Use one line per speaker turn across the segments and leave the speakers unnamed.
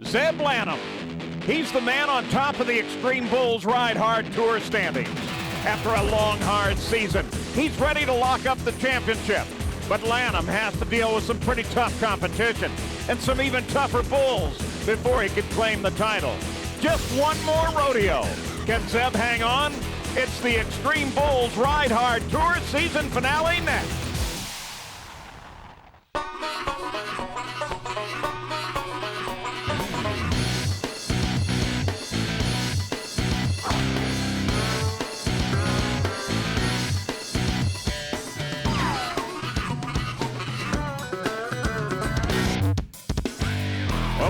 Zeb Lanham. He's the man on top of the Xtreme Bulls Ride Hard Tour standings. After a long, hard season, he's ready to lock up the championship. But Lanham has to deal with some pretty tough competition and some even tougher bulls before he can claim the title. Just one more rodeo. Can Zeb hang on? It's the Xtreme Bulls Ride Hard Tour season finale next.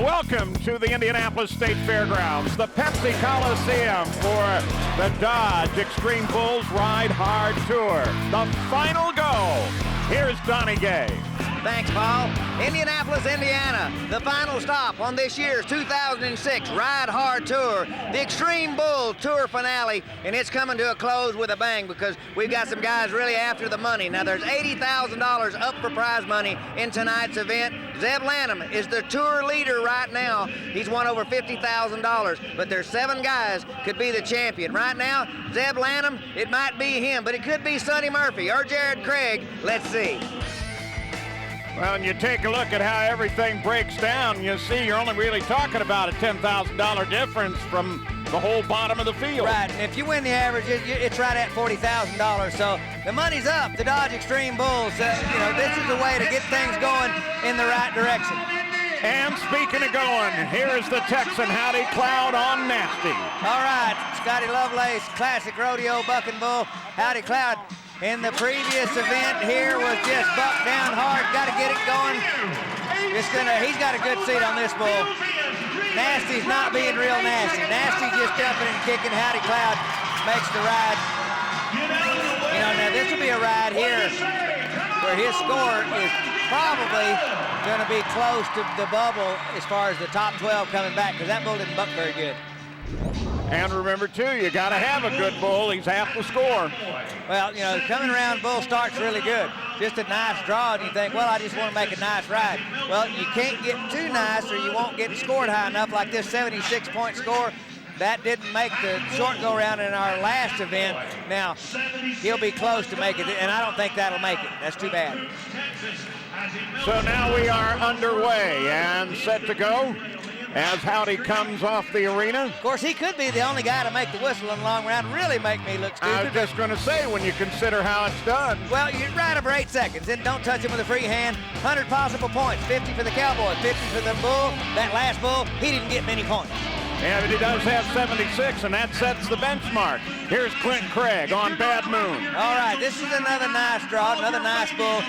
Welcome to the Indianapolis State Fairgrounds, the Pepsi Coliseum for the Dodge Xtreme Bulls Ride Hard Tour. The final go. Here's Donnie Gay.
Thanks, Paul. Indianapolis, Indiana, the final stop on this year's 2006 Ride Hard Tour, the Xtreme Bull Tour finale, and it's coming to a close with a bang because we've got some guys really after the money. Now, there's $80,000 up for prize money in tonight's event. Zeb Lanham is the tour leader right now. He's won over $50,000, but there's 7 guys could be the champion. Right now, Zeb Lanham, it might be him, but it could be Sonny Murphy or Jared Craig. Let's see.
Well, and you take a look at how everything breaks down, you see you're only really talking about a $10,000 difference from the whole bottom of the field.
Right, and if you win the average, it's right at $40,000. So the money's up. The Dodge Xtreme Bulls, this is the way to get things going in the right direction.
And speaking of going, here's the Texan Howdy Cloud on Nasty.
All right, Scotty Lovelace, classic rodeo bucking bull. Howdy Cloud. In the previous event here was just bucked down hard. Got to get it going. He's got a good seat on this bull. Nasty's not being real nasty. Nasty's just jumping and kicking. Howdy Cloud makes the ride. Now this will be a ride here where his score is probably going to be close to the bubble as far as the top 12 coming back, because that bull didn't buck very good.
And remember, too, you got to have a good bull. He's half the score.
Well, coming around bull starts really good. Just a nice draw, and you think, well, I just want to make a nice ride. Well, you can't get too nice or you won't get scored high enough like this 76-point score. That didn't make the short go-around in our last event. Now, he'll be close to make it, and I don't think that'll make it. That's too bad.
So now we are underway and set to go. As Howdy comes off the arena.
Of course, he could be the only guy to make the whistle in the long round, really make me look stupid.
I was just going to say, when you consider how it's done.
Well, you ride him for 8 seconds, and don't touch him with a free hand. 100 possible points, 50 for the Cowboy, 50 for the bull. That last bull, he didn't get many points.
Yeah, but he does have 76, and that sets the benchmark. Here's Clint Craig on Bad Moon.
All right, this is another nice draw, another nice bull.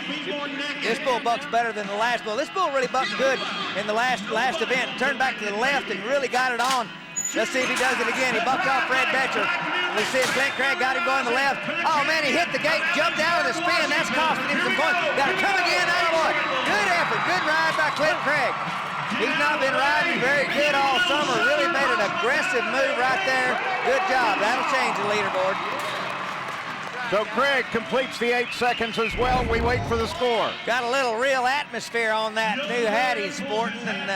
This bull bucks better than the last bull. This bull really bucked good in the last event. Turned back to the left and really got it on. Let's see if he does it again. He bucked off Fred Betcher. We see if Clint Craig got him going to the left. Oh, man, he hit the gate, jumped out of the spin. That's costing him some points. Got to come again. Attaboy. Good effort. Good ride by Clint Craig. He's not been riding very good all summer. Really made an aggressive move right there. Good job. That'll change the leaderboard.
So Craig completes the 8 seconds as well. We wait for the score.
Got a little real atmosphere on that new hat he's sporting. And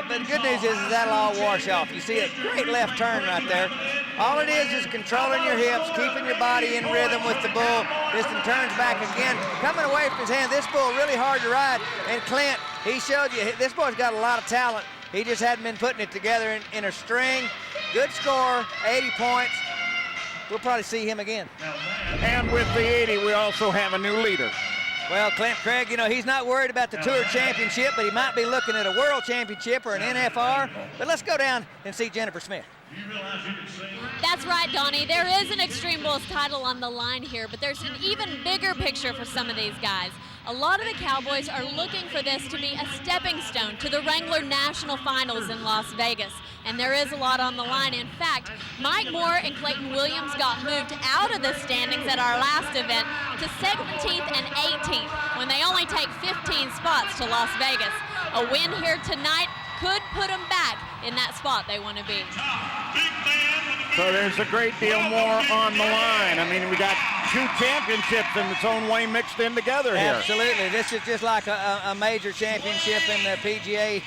but the good news is that'll all wash off. You see a great left turn right there. All it is controlling your hips, keeping your body in rhythm with the bull. Just turns back again. Coming away from his hand, this bull really hard to ride. And Clint, he showed you, this boy's got a lot of talent. He just hadn't been putting it together in a string. Good score, 80 points. We'll probably see him again.
And with the 80, we also have a new leader.
Well, Clint Craig, he's not worried about the Tour Championship, but he might be looking at a World Championship or an NFR. But let's go down and see Jennifer Smith.
That's right, Donnie. There is an Xtreme Bulls title on the line here, but there's an even bigger picture for some of these guys. A lot of the Cowboys are looking for this to be a stepping stone to the Wrangler National Finals in Las Vegas. And there is a lot on the line. In fact, Mike Moore and Clayton Williams got moved out of the standings at our last event to 17th and 18th when they only take 15 spots to Las Vegas. A win here tonight could put them back in that spot they want to be.
So there's a great deal more on the line. I mean, we got two championships in its own way mixed in together here.
Absolutely. This is just like a major championship in the PGA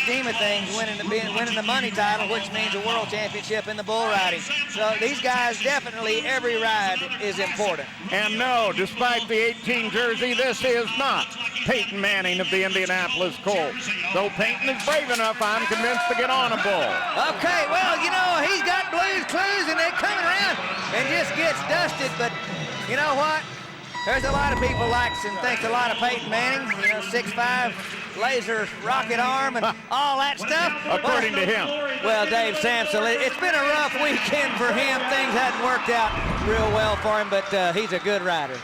scheme of things, winning the money title, which means a world championship in the bull riding. So these guys, definitely every ride is important.
And no, despite the 18 jersey, this is not Peyton Manning of the Indianapolis Colts. Though Peyton is brave enough, I'm convinced to get on a bull.
Okay, well, you know, he's got Blues Clues, and they're coming around and just gets dusted. But you know what? There's a lot of people likes and thinks a lot of Peyton Manning. You know, 6'5", laser rocket arm and all that stuff.
According to him.
Well, Dave Sampson, it's been a rough weekend for him. Things hadn't worked out real well for him, but he's a good rider.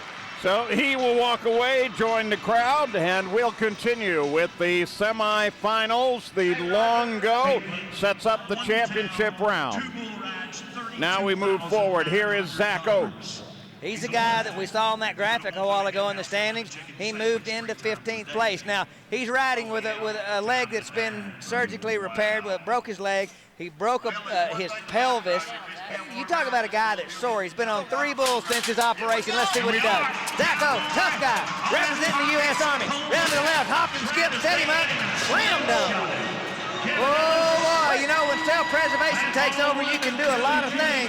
So he will walk away, join the crowd, and we'll continue with the semifinals. The long go sets up the championship round. Now we move forward. Here is Zach Oates.
He's the guy that we saw in that graphic a while ago in the standings. He moved into 15th place. Now, he's riding with a leg that's been surgically repaired, broke his leg. He broke his pelvis. You talk about a guy that's sore. He's been on 3 bulls since his operation. Let's see what he does. Zach Oates, tough guy, representing the U.S. Army. Round to the left, hopped and skipped, set him up, slammed him. Oh, boy, you know, when self-preservation takes over, you can do a lot of things.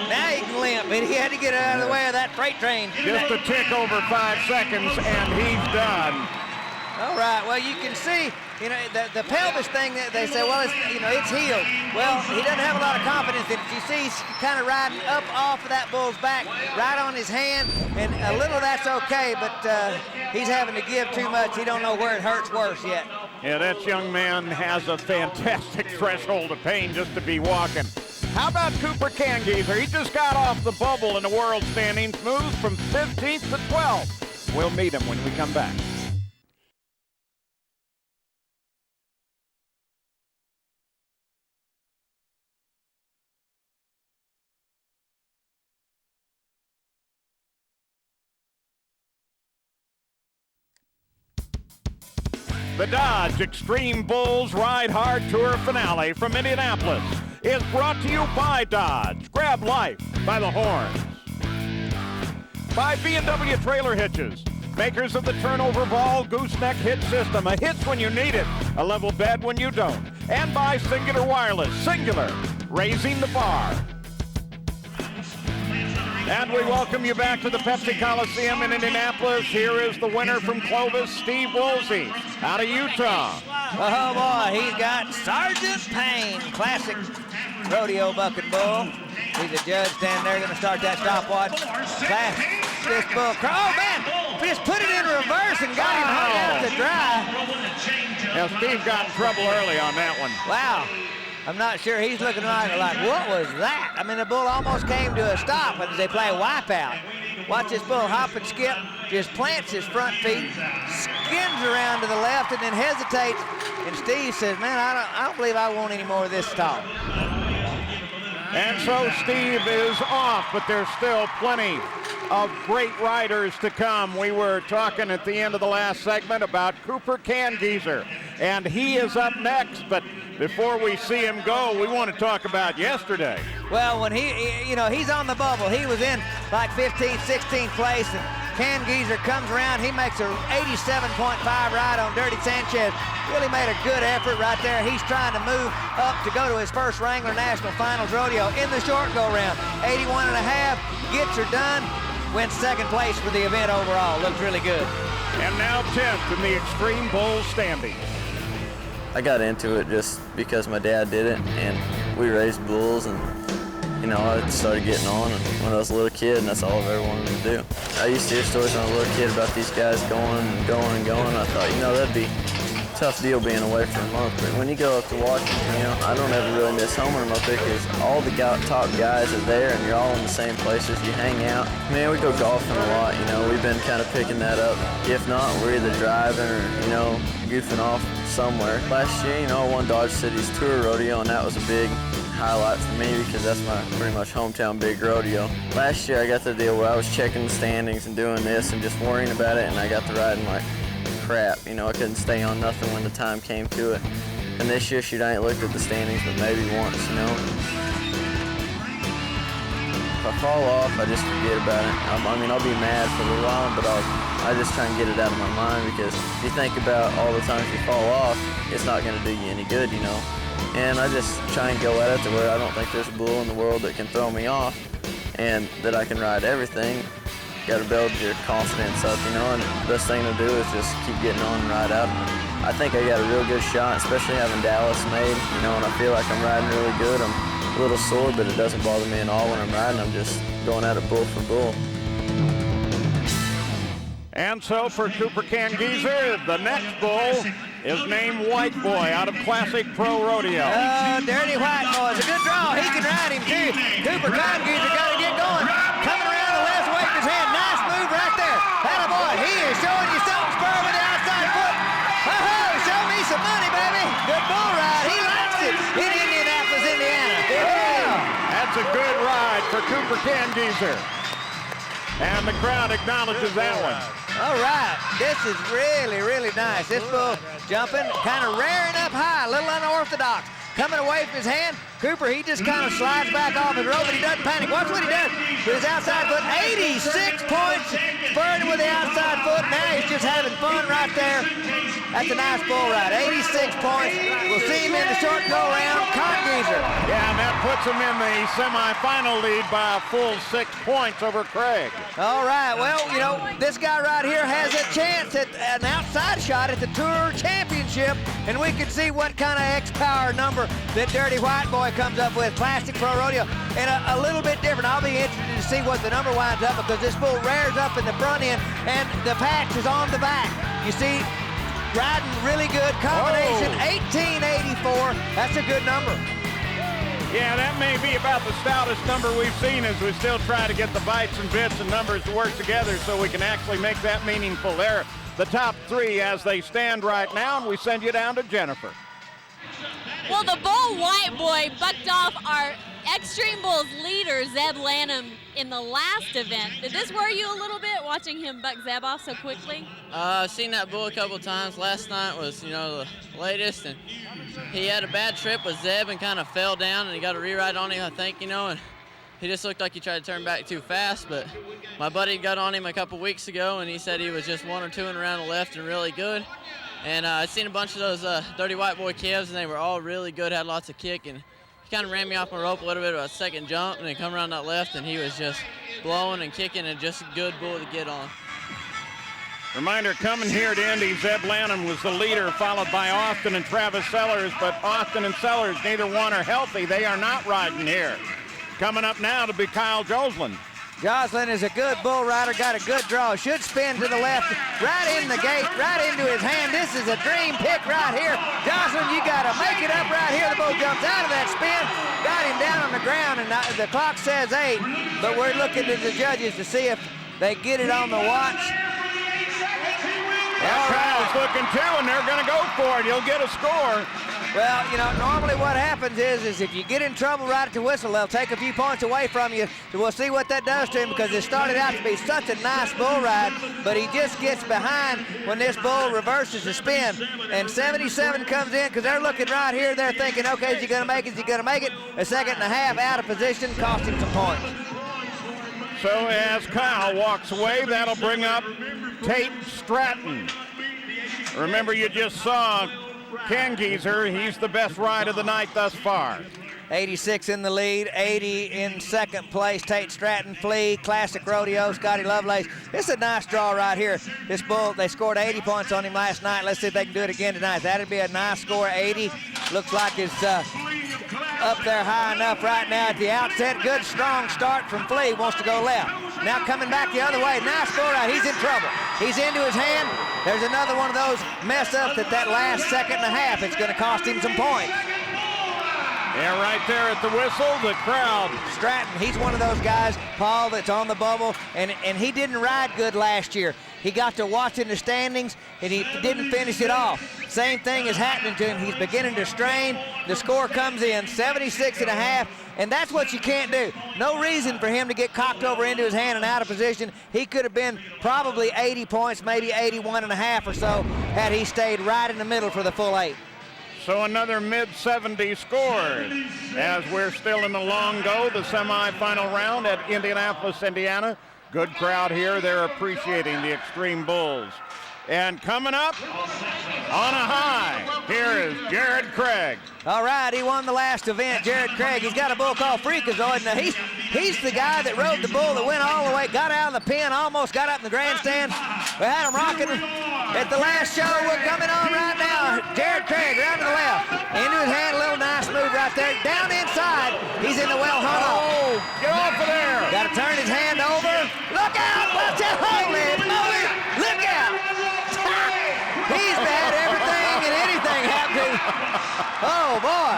Now he can limp, and he had to get out of the way of that freight train.
Just a tick over 5 seconds, and he's done.
All right, well, you can see, you know, the pelvis thing, they say, well, it's, you know, it's healed. Well, he doesn't have a lot of confidence in it. You see he's kind of riding up off of that bull's back, right on his hand, and a little of that's okay, but he's having to give too much. He don't know where it hurts worse yet.
Yeah, that young man has a fantastic threshold of pain just to be walking. How about Cooper Kangieser? He just got off the bubble in the world standings, moved from 15th to 12th. We'll meet him when we come back. The Dodge Xtreme Bulls Ride Hard Tour finale from Indianapolis is brought to you by Dodge. Grab life by the horns. By B&W Trailer Hitches, makers of the turnover ball gooseneck hitch system. A hitch when you need it, a level bed when you don't. And by Singular Wireless. Singular, raising the bar. And we welcome you back to the Pepsi Coliseum in Indianapolis. Here is the winner from Clovis, Steve Woolsey, out of Utah.
Oh, boy, he's got Sergeant Payne, classic rodeo bucking bull. He's a judge standing there, going to start that stopwatch. This bull, oh, man, just put it in reverse and got him hung out to dry.
Now, Steve got in trouble early on that one.
Wow. I'm not sure. He's looking like, what was that? I mean, the bull almost came to a stop as they play wipeout. Watch this bull hop and skip, just plants his front feet, skins around to the left, and then hesitates. And Steve says, man, I don't believe I want any more of this talk.
And so Steve is off, but there's still plenty of great riders to come. We were talking at the end of the last segment about Cooper Kangieser, and he is up next. But before we see him go, we want to talk about yesterday.
Well, when he's on the bubble. He was in like 15th, 16th place, and Kangieser comes around. He makes a 87.5 ride on Dirty Sanchez. Really made a good effort right there. He's trying to move up to go to his first Wrangler National Finals rodeo in the short go round. 81.5, gets her done, wins second place for the event overall. Looks really good.
And now 10th in the Xtreme Bull standings.
I got into it just because my dad did it, and we raised bulls, and you know, I started getting on when I was a little kid, and that's all I've ever wanted to do. I used to hear stories when I was a little kid about these guys going and going and going. I thought, you know, that'd be a tough deal being away for a month. But when you go up to Washington, you know, I don't ever really miss home when I'm up there because all the top guys are there, and you're all in the same places. You hang out. Man, we go golfing a lot. You know, we've been kind of picking that up. If not, we're either driving or, you know, goofing off somewhere. Last year, you know, I won Dodge City's Tour Rodeo, and that was a big highlight for me because that's my pretty much hometown big rodeo. Last year I got the deal where I was checking the standings and doing this and just worrying about it, and I got to riding like crap. You know, I couldn't stay on nothing when the time came to it. And this year, shoot, I ain't looked at the standings but maybe once, you know. I fall off, I just forget about it. I mean, I'll be mad for a little while, but I just try and get it out of my mind, because if you think about all the times you fall off, it's not going to do you any good, you know. And I just try and go at it to where I don't think there's a bull in the world that can throw me off, and that I can ride everything. Got to build your confidence up, you know, and the best thing to do is just keep getting on and ride out. I think I got a real good shot, especially having Dallas made, you know, and I feel like I'm riding really good. I'm a little sore, but it doesn't bother me at all when I'm riding. I'm just going at it bull for bull.
And so for Cooper Kangeeser, the next bull is named White Boy out of Classic Pro Rodeo.
Dirty White Boy. It's a good draw. He can ride him too. Cooper Kangeeser got to get going. Coming around the left, waving his hand. Nice move right there. Atta boy. He is showing you something, spur with the outside foot. Oh, show me some money, baby. Good bull ride. He likes it in Indianapolis, Indiana.
That's a good ride for Cooper Kangeeser. And the crowd acknowledges that one.
All right, this is really, really nice. This bull jumping, kind of rearing up high, a little unorthodox. Coming away from his hand, Cooper, he just kind of slides back off his rope, but he doesn't panic. Watch what he does with his outside foot. 86 points, spurring with the outside foot. Now he's just having fun right there. That's a nice bull ride. 86 points. We'll see him in the short go-around. Kangeeser.
Yeah, and that puts him in the semifinal lead by a full 6 points over Craig.
All right, well, you know, this guy right here has a chance at an outside shot at the Tour Championship, and we can see what kind of X-Power number that Dirty White Boy comes up with. Classic Pro Rodeo, and a little bit different. I'll be interested to see what the number winds up, because this bull rears up in the front end, and the patch is on the back. You see, riding really good combination. 1884. That's a good number.
Yeah, that may be about the stoutest number we've seen, as we still try to get the bites and bits and numbers to work together so we can actually make that meaningful. There, the top three as they stand right now, and we send you down to Jennifer.
Well, the bull White Boy bucked off our Xtreme Bulls leader, Zeb Lanham, in the last event. Did this worry you a little bit, watching him buck Zeb off so quickly?
I've seen that bull a couple times. Last night was, you know, the latest, and he had a bad trip with Zeb and kind of fell down, and he got a rewrite on him, I think, you know, and he just looked like he tried to turn back too fast. But my buddy got on him a couple weeks ago, and he said he was just 1 or 2 and around the left and really good. And I've seen a bunch of those Dirty White Boy calves, and they were all really good, had lots of kick, and he kind of ran me off my rope a little bit of a second jump, and then come around that left, and he was just blowing and kicking, and just a good bull to get on.
Reminder, coming here to Indy, Zeb Lanham was the leader, followed by Austin and Travis Sellers, but Austin and Sellers, neither one are healthy. They are not riding here. Coming up now to be Kyle Joslin.
Joslin is a good bull rider, got a good draw. Should spin to the left, right in the gate, right into his hand. This is a dream pick right here. Joslin, you got to make it up right here. The bull jumps out of that spin, got him down on the ground, and the clock says 8, but we're looking at the judges to see if they get it on the watch.
Kyle's looking too, and they're going to go for it. He'll get a score.
Well, you know, normally what happens is if you get in trouble right at the whistle, they'll take a few points away from you. So we'll see what that does to him, because it started out to be such a nice bull ride, but he just gets behind when this bull reverses the spin. And 77 comes in, because they're looking right here. They're thinking, okay, is he going to make it? Is he going to make it? A second and a half out of position cost him some points.
So as Kyle walks away, that'll bring up Tate Stratton. Remember, you just saw Kangeeser. He's the best ride of the night thus far.
86 in the lead, 80 in second place. Tate Stratton, Flea, Classic Rodeo, Scotty Lovelace. It's a nice draw right here. This bull, they scored 80 points on him last night. Let's see if they can do it again tonight. That'd be a nice score, 80. Looks like it's up there high enough right now at the outset. Good, strong start from Flea. Wants to go left. Now coming back the other way. Nice score right. He's in trouble. He's into his hand. There's another one of those mess ups at that last second and a half. It's going to cost him some points.
Yeah, right there at the whistle, the crowd.
Stratton, he's one of those guys, Paul, that's on the bubble, and he didn't ride good last year. He got to watch in the standings, and he didn't finish it off. Same thing is happening to him. He's beginning to strain. The score comes in, 76 and a half, and that's what you can't do. No reason for him to get cocked over into his hand and out of position. He could have been probably 80 points, maybe 81 and a half or so, had he stayed right in the middle for the full 8.
so another mid-70 scores as we're still in the long go, the semifinal round at Indianapolis, Indiana. Good crowd here. They're appreciating the Xtreme Bulls. And coming up on a high, here is Jared Craig.
All right, he won the last event, Jared Craig. He's got a bull called Freakazoid. Now, he's the guy that rode the bull that went all the way, got out of the pen, almost got up in the grandstands. We had him rocking at the last show. We're coming on right now. Jared Craig, right to the left. Into his hand, a little nice move right there. Down inside, he's in the well hung up.
Oh, get off of there.
Got to turn his hand over. Look out, watch out, holy moly. Look out. He's had everything and anything happen. Oh, boy.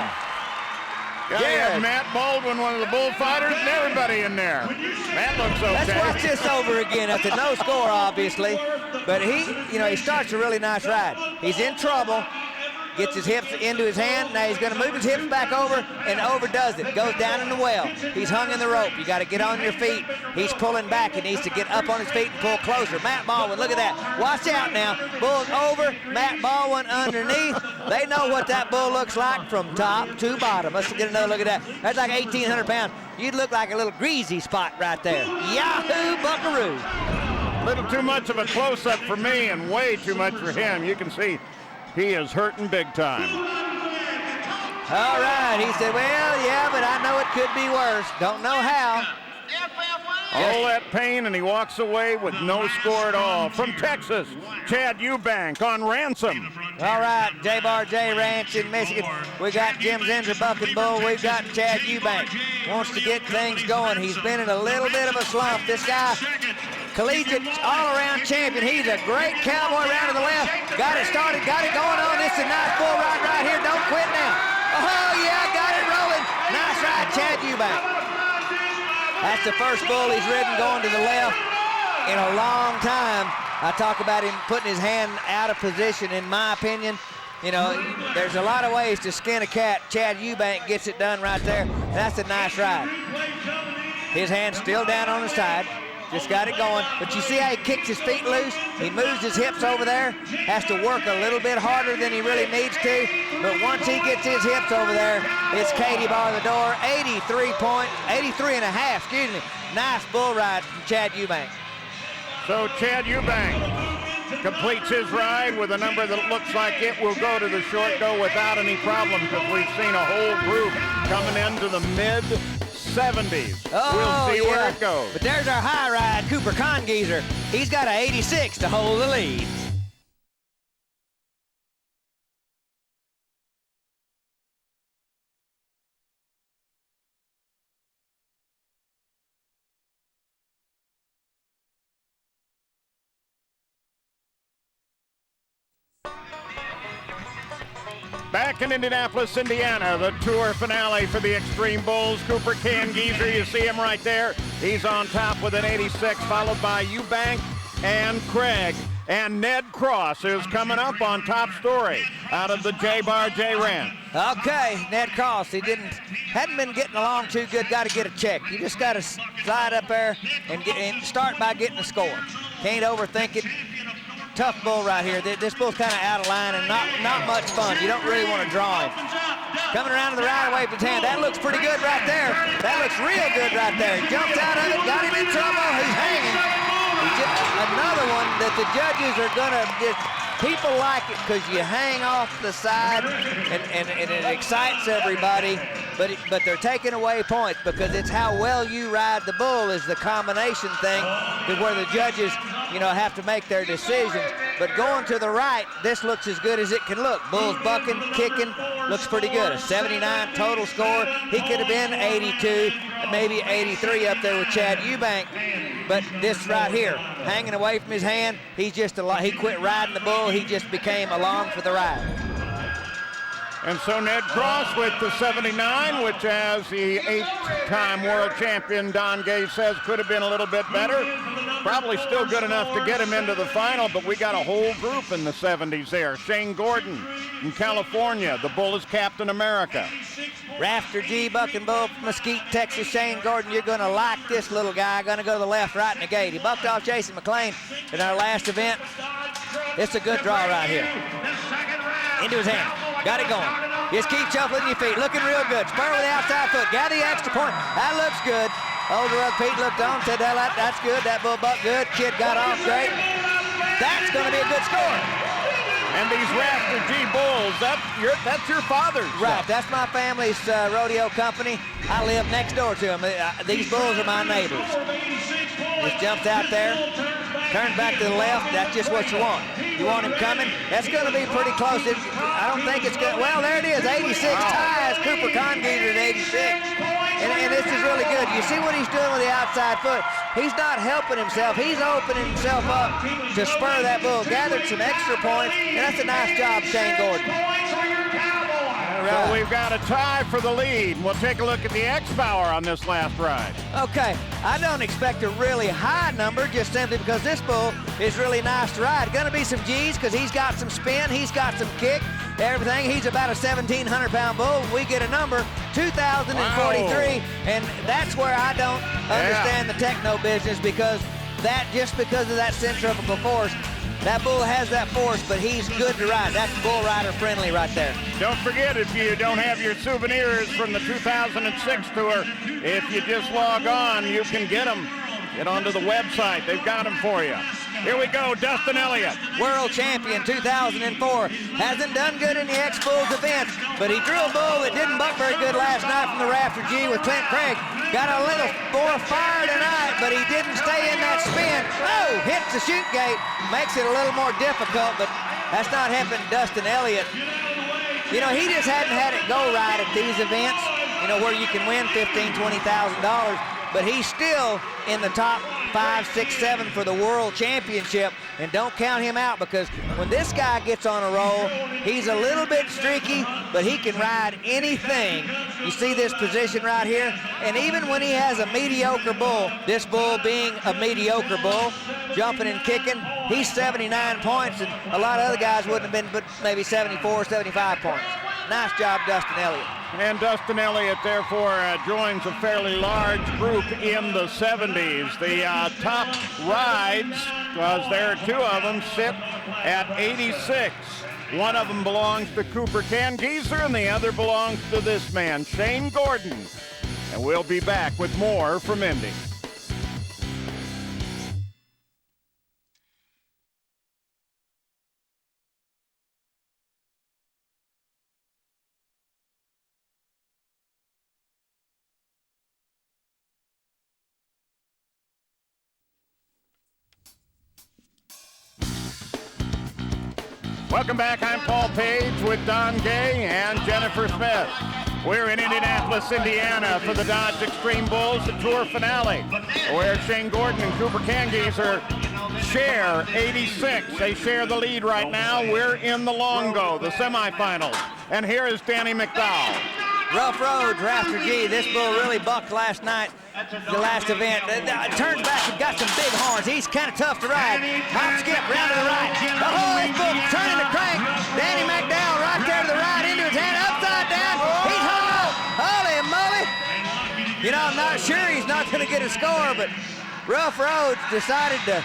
Yeah, you had Matt Baldwin, one of the bullfighters, and everybody in there. That looks okay.
Let's watch this over again. That's a no score, obviously. But he starts a really nice ride. He's in trouble. Gets his hips into his hand. Now he's going to move his hips back over and overdoes it. Goes down in the well. He's hung in the rope. You got to get on your feet. He's pulling back. He needs to get up on his feet and pull closer. Matt Baldwin, look at that. Watch out now. Bull's over. Matt Baldwin underneath. They know what that bull looks like from top to bottom. Let's get another look at that. That's like 1,800 pounds. You'd look like a little greasy spot right there. Yahoo buckaroo.
A little too much of a close-up for me and way too much for him. You can see he is hurting big time.
All right, he said, well, yeah, but I know it could be worse. Don't know how.
All that pain, and he walks away with no score at all. From Texas, Chad Eubank on ransom.
All right, J-Bar J Ranch in Michigan. We got Jim Zinser Bucking Bull. We've got Chad Eubank. Wants to get things going. He's been in a little bit of a slump. This guy, collegiate all-around champion. He's a great cowboy round to the left. Got it started, got it going on. This is a nice bull ride right here. Don't quit now. Oh, yeah, got it rolling. Nice ride, Chad Eubank. That's the first bull he's ridden going to the left in a long time. I talk about him putting his hand out of position, in my opinion. You know, there's a lot of ways to skin a cat. Chad Eubank gets it done right there. That's a nice ride. His hand's still down on the side. Just got it going. But you see how he kicks his feet loose? He moves his hips over there. Has to work a little bit harder than he really needs to. But once he gets his hips over there, it's Katie bar the door. 83 and a half, excuse me. Nice bull ride from Chad Eubank.
So Chad Eubank completes his ride with a number that looks like it will go to the short go without any problem, because we've seen a whole group coming into the mid-70s.
Oh,
we'll see where it goes.
But there's our high ride, Cooper Congeezer. He's got an 86 to hold the lead.
Back in Indianapolis, Indiana, the tour finale for the Xtreme Bulls. Cooper Congeezer, you see him right there. He's on top with an 86, followed by Eubank and Craig. And Ned Cross is coming up on top story out of the J-Bar J Ranch.
Okay, Ned Cross, hadn't been getting along too good. Got to get a check. You just got to slide up there and start by getting a score. Can't overthink it. Tough bull right here. This bull's kind of out of line and not much fun. You don't really want to draw him. Coming around to the right away from his hand. That looks pretty good right there. That looks real good right there. He jumps out of it, got him in trouble. He's hanging. Another one that the judges are going to just, people like it because you hang off the side and it excites everybody, but they're taking away points because it's how well you ride the bull is the combination thing, is where the judges, have to make their decisions. But going to the right, this looks as good as it can look. Bull's bucking, kicking, looks pretty good. A 79 total score. He could have been 82, maybe 83 up there with Chad Eubank. But this right here, hanging away from his hand, he quit riding the bull. He just became along for the ride.
And so Ned Cross with the 79, which, as the 8-time world champion Don Gay says, could have been a little bit better. Probably still good enough to get him into the final, but we got a whole group in the 70s there. Shane Gordon from California. The bull is Captain America.
Rafter G, Bucking Bull from Mesquite, Texas. Shane Gordon, you're going to like this little guy. Going to go to the left, right in the gate. He bucked off Jason McLean in our last event. It's a good draw right here. Into his hand. Got it going. Just keep shuffling your feet. Looking real good. Spur with the outside foot. Got the extra point. That looks good. Older brother Pete looked on, said, that's good. That bull bucked good. Kid got off great. That's going to be a good score.
And these Rafter G bulls, that's your father's
Right,
stuff.
that's my family's rodeo company. I live next door to them. These bulls are my neighbors. Just jumps out there, turns back to the left. That's just what you want. You want him coming. That's going to be pretty close. I don't think it's good. Well, there it is. 86 ties. Cooper Congeter at 86. And this is really good. You see what he's doing with the outside foot. He's not helping himself. He's opening himself up to spur that bull. Gathered some extra points, and that's a nice job, Shane Gordon.
So we've got a tie for the lead. We'll take a look at the X-Power on this last ride.
Okay, I don't expect a really high number just simply because this bull is really nice to ride. Gonna be some G's because he's got some spin, he's got some kick, everything. He's about a 1,700-pound bull. We get a number, 2,043, and that's where I don't understand the techno business because because of that centrifugal force. That bull has that force, but he's good to ride. That's bull rider friendly right there.
Don't forget, if you don't have your souvenirs from the 2006 tour, if you just log on, you can get them. Get onto the website. They've got them for you. Here we go, Dustin Elliott.
World champion 2004. Hasn't done good in the X-Bulls events, but he drew a bull that didn't buck very good last night from the Rafter G with Clint Craig. Got a little more fire tonight, but he didn't stay in that spin. Oh, hits the chute gate. Makes it a little more difficult, but that's not helping Dustin Elliott. You know, he just hadn't had it go right at these events, you know, where you can win $15,000, $20,000. But he's still in the top 5, 6, 7 for the world championship, and don't count him out because when this guy gets on a roll, he's a little bit streaky, but he can ride anything. You see this position right here, and even when he has a mediocre bull, this bull being a mediocre bull, jumping and kicking, he's 79 points, and a lot of other guys wouldn't have been but maybe 74, 75 points. Nice job, Dustin Elliott.
And Dustin Elliott, therefore, joins a fairly large group in the 70s. The top rides, because there are two of them, sit at 86. One of them belongs to Cooper Congeter, and the other belongs to this man, Shane Gordon. And we'll be back with more from Indy. Welcome back. I'm Paul Page with Don Gay and Jennifer Smith. We're in Indianapolis, Indiana for the Dodge Xtreme Bulls, the tour finale, where Shane Gordon and Cooper Congeter share 86. They share the lead right now. We're in the Longo, the semifinals. And here is Danny McDowell.
Rough road, Rafter G. This bull really bucked last night, the last event. Turns back and got some big horns. He's kind of tough to ride. Hop, skip, round to the right. Oh, this bull turning the crank. Danny McDowell right there to the right, into his hand, upside down. He's hung up. Holy moly. You know, I'm not sure he's not going to get a score, but Rough Roads decided to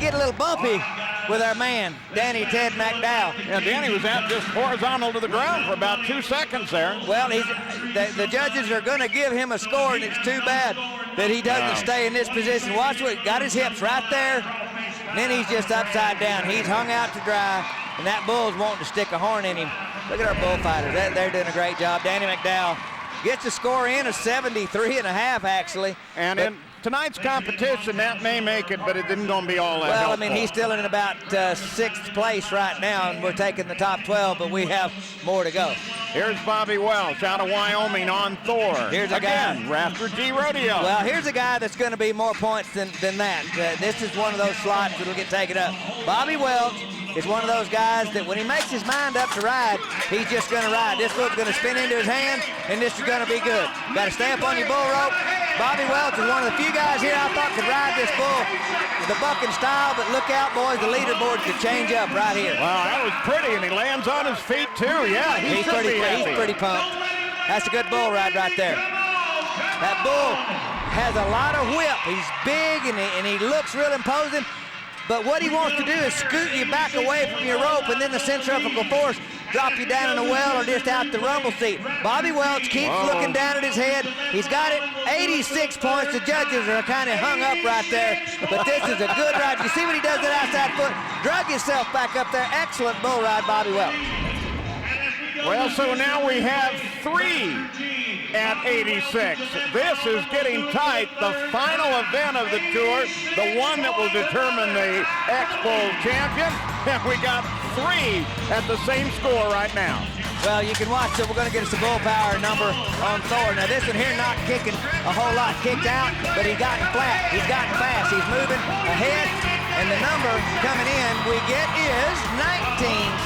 get a little bumpy with our man, Danny Ted McDowell.
Yeah, Danny was out just horizontal to the ground for about 2 seconds there.
Well, the judges are going to give him a score, and it's too bad that he doesn't stay in this position. Watch what, got his hips right there, and then he's just upside down. He's hung out to dry, and that bull's wanting to stick a horn in him. Look at our bullfighters. They're doing a great job. Danny McDowell gets a score in of 73 and a half, actually.
And in tonight's competition, that may make it, but it didn't going to be all that
Well,
helpful.
I mean, he's still in about 6th place right now, and we're taking the top 12, but we have more to go.
Here's Bobby Welsh out of Wyoming on Thor.
Here's a guy.
Again, Rafter G Rodeo.
Well, here's a guy that's going to be more points than that. This is one of those slots that'll get taken up. Bobby Welch is one of those guys that when he makes his mind up to ride, he's just going to ride. This foot's going to spin into his hand, and this is going to be good. Got to stay up on your bull rope. Bobby Welch is one of the few guys here I thought could ride this bull the bucking style, but look out, boys, the leaderboard could change up right here.
Wow, that was pretty, and he lands on his feet, too. Yeah, he's
pretty pumped. That's a good bull ride right there. That bull has a lot of whip. He's big, and he looks real imposing. But what he wants to do is scoot you back away from your rope, and then the centrifugal force drop you down in a well or just out the rumble seat. Bobby Welch keeps looking down at his head. He's got it, 86 points. The judges are kind of hung up right there, but this is a good ride. You see what he does that outside foot? Drug himself back up there. Excellent bull ride, Bobby Welch.
Well, so now we have 3 at 86. This is getting tight. The final event of the tour, the one that will determine the X-Bowl champion. And we got 3 at the same score right now.
Well, you can watch it. We're going to get us a bull power number on Thor. Now, this one here not kicking a whole lot, kicked out, but he's gotten flat. He's gotten fast. He's moving ahead, and the number coming in we get is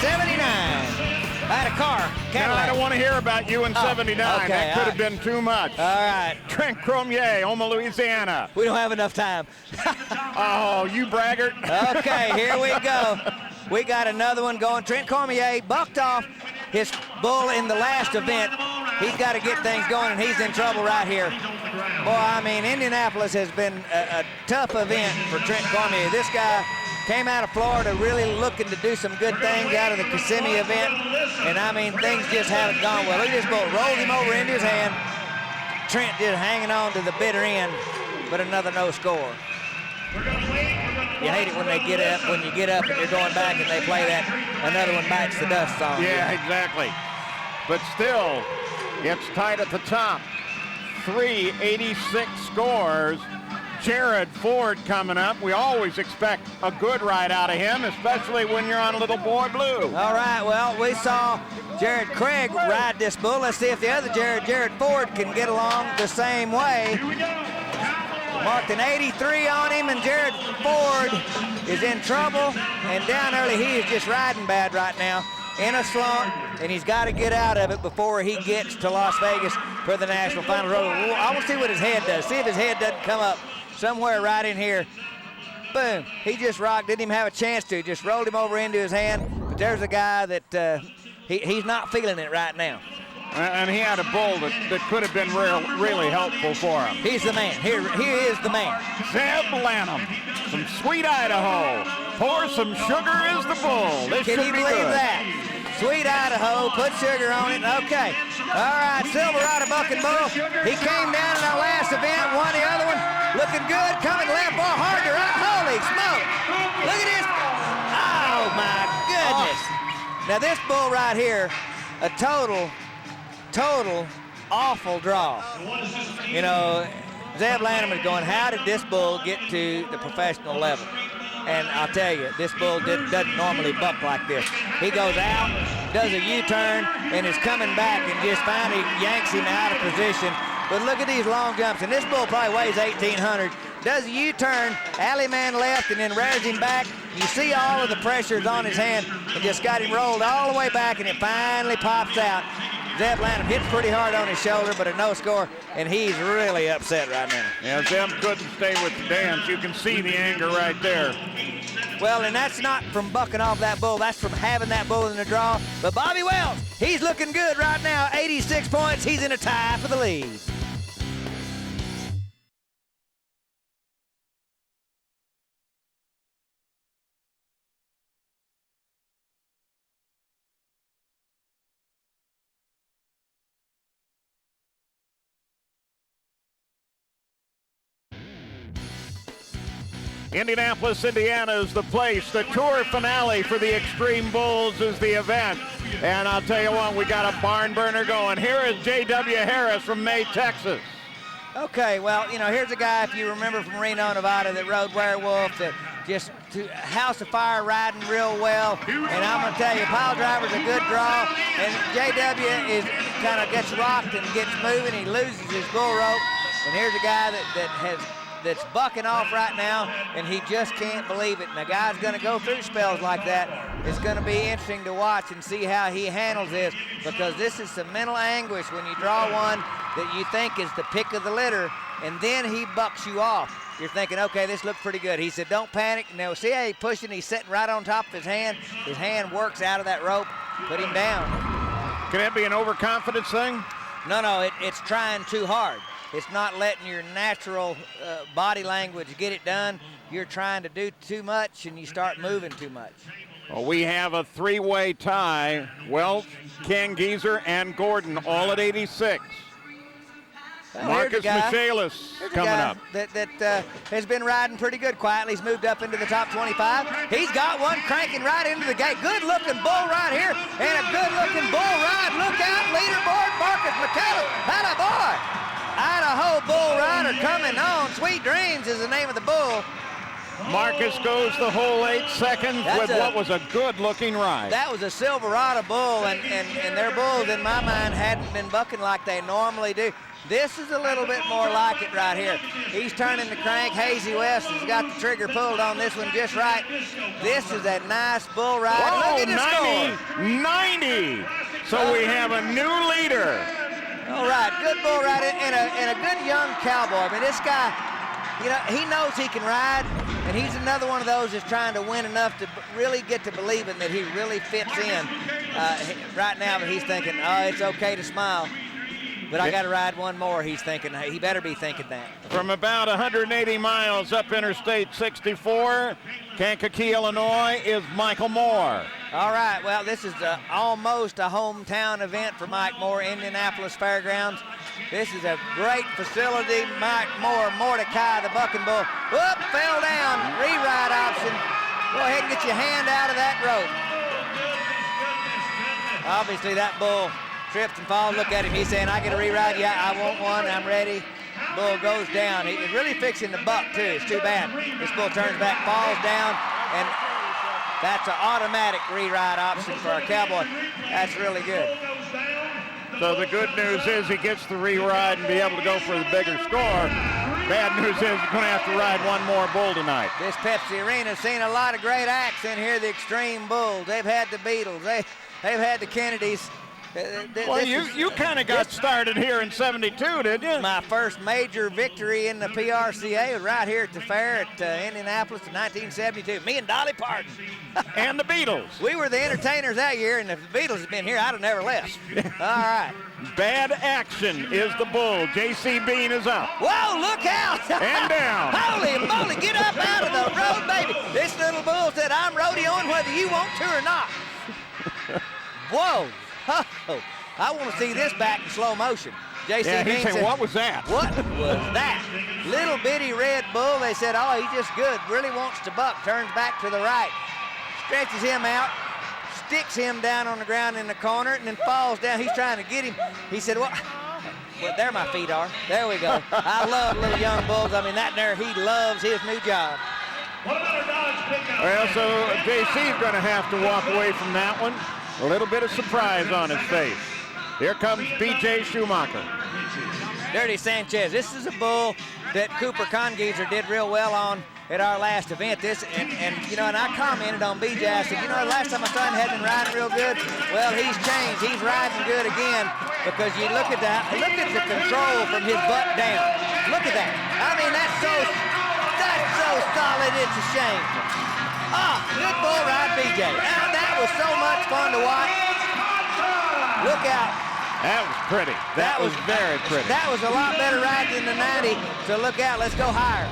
1979. I had a car, Cadillac.
No, I don't want to hear about you in 79.
Okay,
that could have been too much.
All right.
Trent Cromier, Houma, Louisiana.
We don't have enough time.
Oh, you braggart.
Okay, here we go. We got another one going. Trent Cormier bucked off his bull in the last event. He's got to get things going, and he's in trouble right here. Boy, I mean, Indianapolis has been a tough event for Trent Cormier. This guy came out of Florida really looking to do some good things out of the Kissimmee event, and I mean, things just haven't gone well. Look at this bull, rolled him over into his hand. Trent just hanging on to the bitter end, but another no score. You hate it when they get up, when you get up and you're going back and they play that, another one bites the dust on you.
Yeah, exactly. But still, it's tight at the top. 386 scores. Jared Ford coming up. We always expect a good ride out of him, especially when you're on Little Boy Blue.
All right, well, we saw Jared Craig ride this bull. Let's see if the other Jared Ford can get along the same way. Marked an 83 on him, and Jared Ford is in trouble. And down early, he is just riding bad right now, in a slump, and he's got to get out of it before he gets to Las Vegas for the National Final Road. I want to see what his head does. See if his head doesn't come up somewhere right in here. Boom. He just rocked. Didn't even have a chance to. Just rolled him over into his hand. But there's a guy that he's not feeling it right now.
And he had a bull that could have been really helpful for him.
He's the man. Here is the man.
Zeb Lanham from Sweet Idaho. Pour some sugar is the bull. This
Can
should
you
be
believe
good.
that? Sweet Idaho, put sugar on it. Okay. All right, Silverado Bucking Bull. He came down in our last event, won the other one. Looking good, coming left, boy, hard to ride. Holy smoke. Look at this. Oh, my goodness. Now, this bull right here, a total awful draw. You know, Zeb Lanham is going, how did this bull get to the professional level? And I'll tell you, this bull doesn't normally buck like this. He goes out, does a U-turn, and is coming back and just finally yanks him out of position. But look at these long jumps, and this bull probably weighs 1,800. Does a U-turn, alley man left, and then rears him back. You see all of the pressures on his hand, and just got him rolled all the way back, and it finally pops out. Zeb Lanham hits pretty hard on his shoulder, but a no score, and he's really upset right now.
Yeah, Zeb couldn't stay with the dance. You can see the anger right there.
Well, and that's not from bucking off that bull. That's from having that bull in the draw. But Bobby Welch, he's looking good right now. 86 points. He's in a tie for the lead.
Indianapolis, Indiana is the place. The tour finale for the Xtreme Bulls is the event. And I'll tell you what, we got a barn burner going. Here is J.W. Harris from May, Texas.
Okay, well, you know, here's a guy, if you remember from Reno, Nevada, that rode Werewolf, that just House of Fire riding real well. And I'm going to tell you, pile driver's a good draw. And J.W. is kind of gets rocked and gets moving. He loses his bull rope. And here's a guy that's bucking off right now, and he just can't believe it. And a guy's going to go through spells like that. It's going to be interesting to watch and see how he handles this, because this is some mental anguish when you draw one that you think is the pick of the litter, and then he bucks you off. You're thinking, okay, this looked pretty good. He said, don't panic. Now, see how he's pushing? He's sitting right on top of his hand. His hand works out of that rope. Put him down.
Can that be an overconfidence thing?
No, it's trying too hard. It's not letting your natural body language get it done. You're trying to do too much, and you start moving too much.
Well, we have a three-way tie. Welch, Kangeeser, and Gordon all at 86.
Well,
Marcus Michaelis coming up.
That has been riding pretty good quietly. He's moved up into the top 25. He's got one cranking right into the gate. Good-looking bull ride here, and a good-looking bull ride. Look out, leaderboard, Marcus Michaelis. Atta boy. Idaho bull rider coming on. Sweet Dreams is the name of the bull.
Marcus goes the whole 8 seconds with what was a good-looking ride.
That was a Silverado bull, and their bulls, in my mind, hadn't been bucking like they normally do. This is a little bit more like it right here. He's turning the crank. Hazy West has got the trigger pulled on this one just right. This is a nice bull ride.
Whoa,
look at the
90. So we have a new leader.
All right, good bull ride and a good young cowboy. I mean, this guy, you know, he knows he can ride, and he's another one of those that's trying to win enough to really get to believing that he really fits in right now. But he's thinking, oh, it's okay to smile. But I got to ride one more, he's thinking. He better be thinking that.
From about 180 miles up Interstate 64, Kankakee, Illinois, is Michael Moore.
All right, well, this is almost a hometown event for Mike Moore, Indianapolis Fairgrounds. This is a great facility. Mike Moore, Mordecai, the bucking bull. Whoop, fell down, re-ride option. Go ahead and get your hand out of that rope. Obviously, that bull trips and falls. Look at him. He's saying, I get a re-ride. Yeah, I want one. I'm ready. Bull goes down. He's really fixing the buck, too. It's too bad. This bull turns back, falls down, and that's an automatic re-ride option for a cowboy. That's really good.
So the good news is he gets the re-ride and be able to go for the bigger score. Bad news is he's going to have to ride one more bull tonight.
This Pepsi Arena's seen a lot of great acts in here. The Xtreme Bulls. They've had the Beatles. They've had the Kennedys.
Well, you kind of got started here in 72, didn't you?
My first major victory in the PRCA was right here at the fair at Indianapolis in 1972. Me and Dolly Parton.
And the Beatles.
We were the entertainers that year, and if the Beatles had been here, I'd have never left. All right.
Bad Action is the bull. J.C. Bean is up.
Whoa, look out.
And down.
Holy moly, get up out of the road, baby. This little bull said, I'm rodeoing whether you want to or not. Whoa. Oh, I want to see this back in slow motion. J.C. Bean said,
what was that?
What was that? Little bitty red bull. They said, oh, he's just good. Really wants to buck. Turns back to the right. Stretches him out. Sticks him down on the ground in the corner and then falls down. He's trying to get him. He said, what? Well, there my feet are. There we go. I love little young bulls. I mean, that there, he loves his new job.
Well, so J.C.'s going to have to walk away from that one. A little bit of surprise on his face. Here comes B.J. Schumacher.
Dirty Sanchez. This is a bull that Cooper Congeeser did real well on at our last event. And you know, and I commented on B.J. I said, you know, last time my son had been riding real good. Well, he's changed. He's riding good again because you look at that. Look at the control from his butt down. Look at that. I mean, that's so solid. It's a shame. Ah, good bull ride, B.J. Now, that was so much fun to watch. Look out.
That was pretty. That was very pretty.
That was a lot better ride than the 90. So look out. Let's go higher.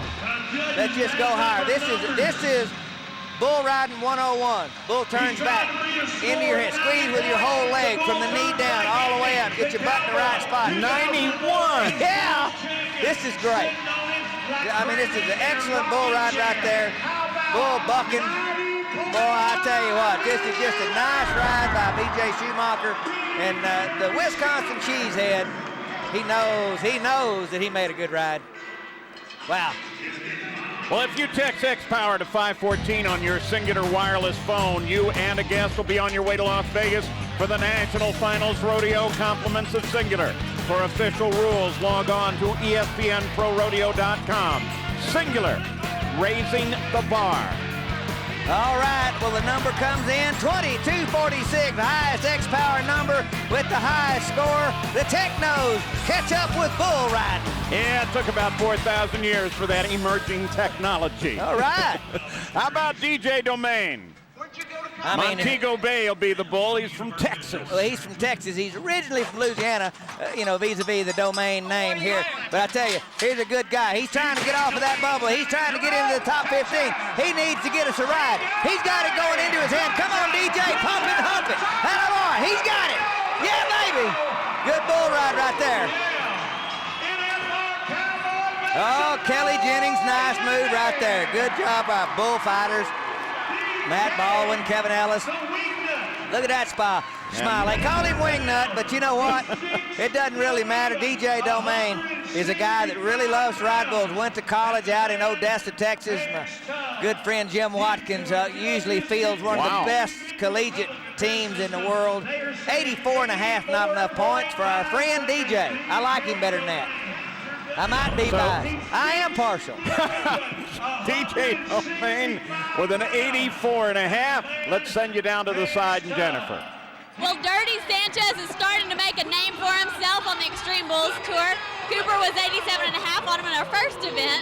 Let's just go higher. This is bull riding 101. Bull turns back into your head. Squeeze with your whole leg from the knee down all the way up. Get your butt in the right spot.
91.
Yeah. This is great. I mean, this is an excellent bull ride right there. Bull bucking. Boy, I tell you what, this is just a nice ride by B.J. Schumacher. And the Wisconsin cheesehead, he knows that he made a good ride. Wow.
Well, if you text X-Power to 514 on your Singular wireless phone, you and a guest will be on your way to Las Vegas for the National Finals Rodeo Compliments of Singular. For official rules, log on to ESPNProRodeo.com. Singular, raising the bar.
All right, well, the number comes in 2246, the highest X-Power number with the highest score. The Technos catch up with bull riding.
Yeah, it took about 4,000 years for that emerging technology.
All right.
How about DJ Domain?
Where'd you go to
Montego Bay will be the bull. He's from Texas.
Well, he's from Texas. He's originally from Louisiana, vis-a-vis the domain name here. But I tell you, here's a good guy. He's trying to get off of that bubble. He's trying to get into the top 15. He needs to get us a ride. He's got it going into his hand. Come on, DJ, pump it, hump it. Atta boy, he's got it. Yeah, baby. Good bull ride right there. Oh, Kelly Jennings, nice move right there. Good job by bullfighters. Matt Baldwin, Kevin Ellis. Look at that smile. They call him Wingnut, but you know what? It doesn't really matter. DJ Domain is a guy that really loves to ride bulls. Went to college out in Odessa, Texas. My good friend Jim Watkins usually fields one of the best collegiate teams in the world. 84.5, not enough points for our friend DJ. I like him better than that. I might be biased. I am partial.
DJ Domain with an 84.5. Let's send you down to the side, and Jennifer.
Well, Dirty Sanchez is starting to make a name for himself on the Xtreme Bulls Tour. Cooper was 87.5 on him in our first event.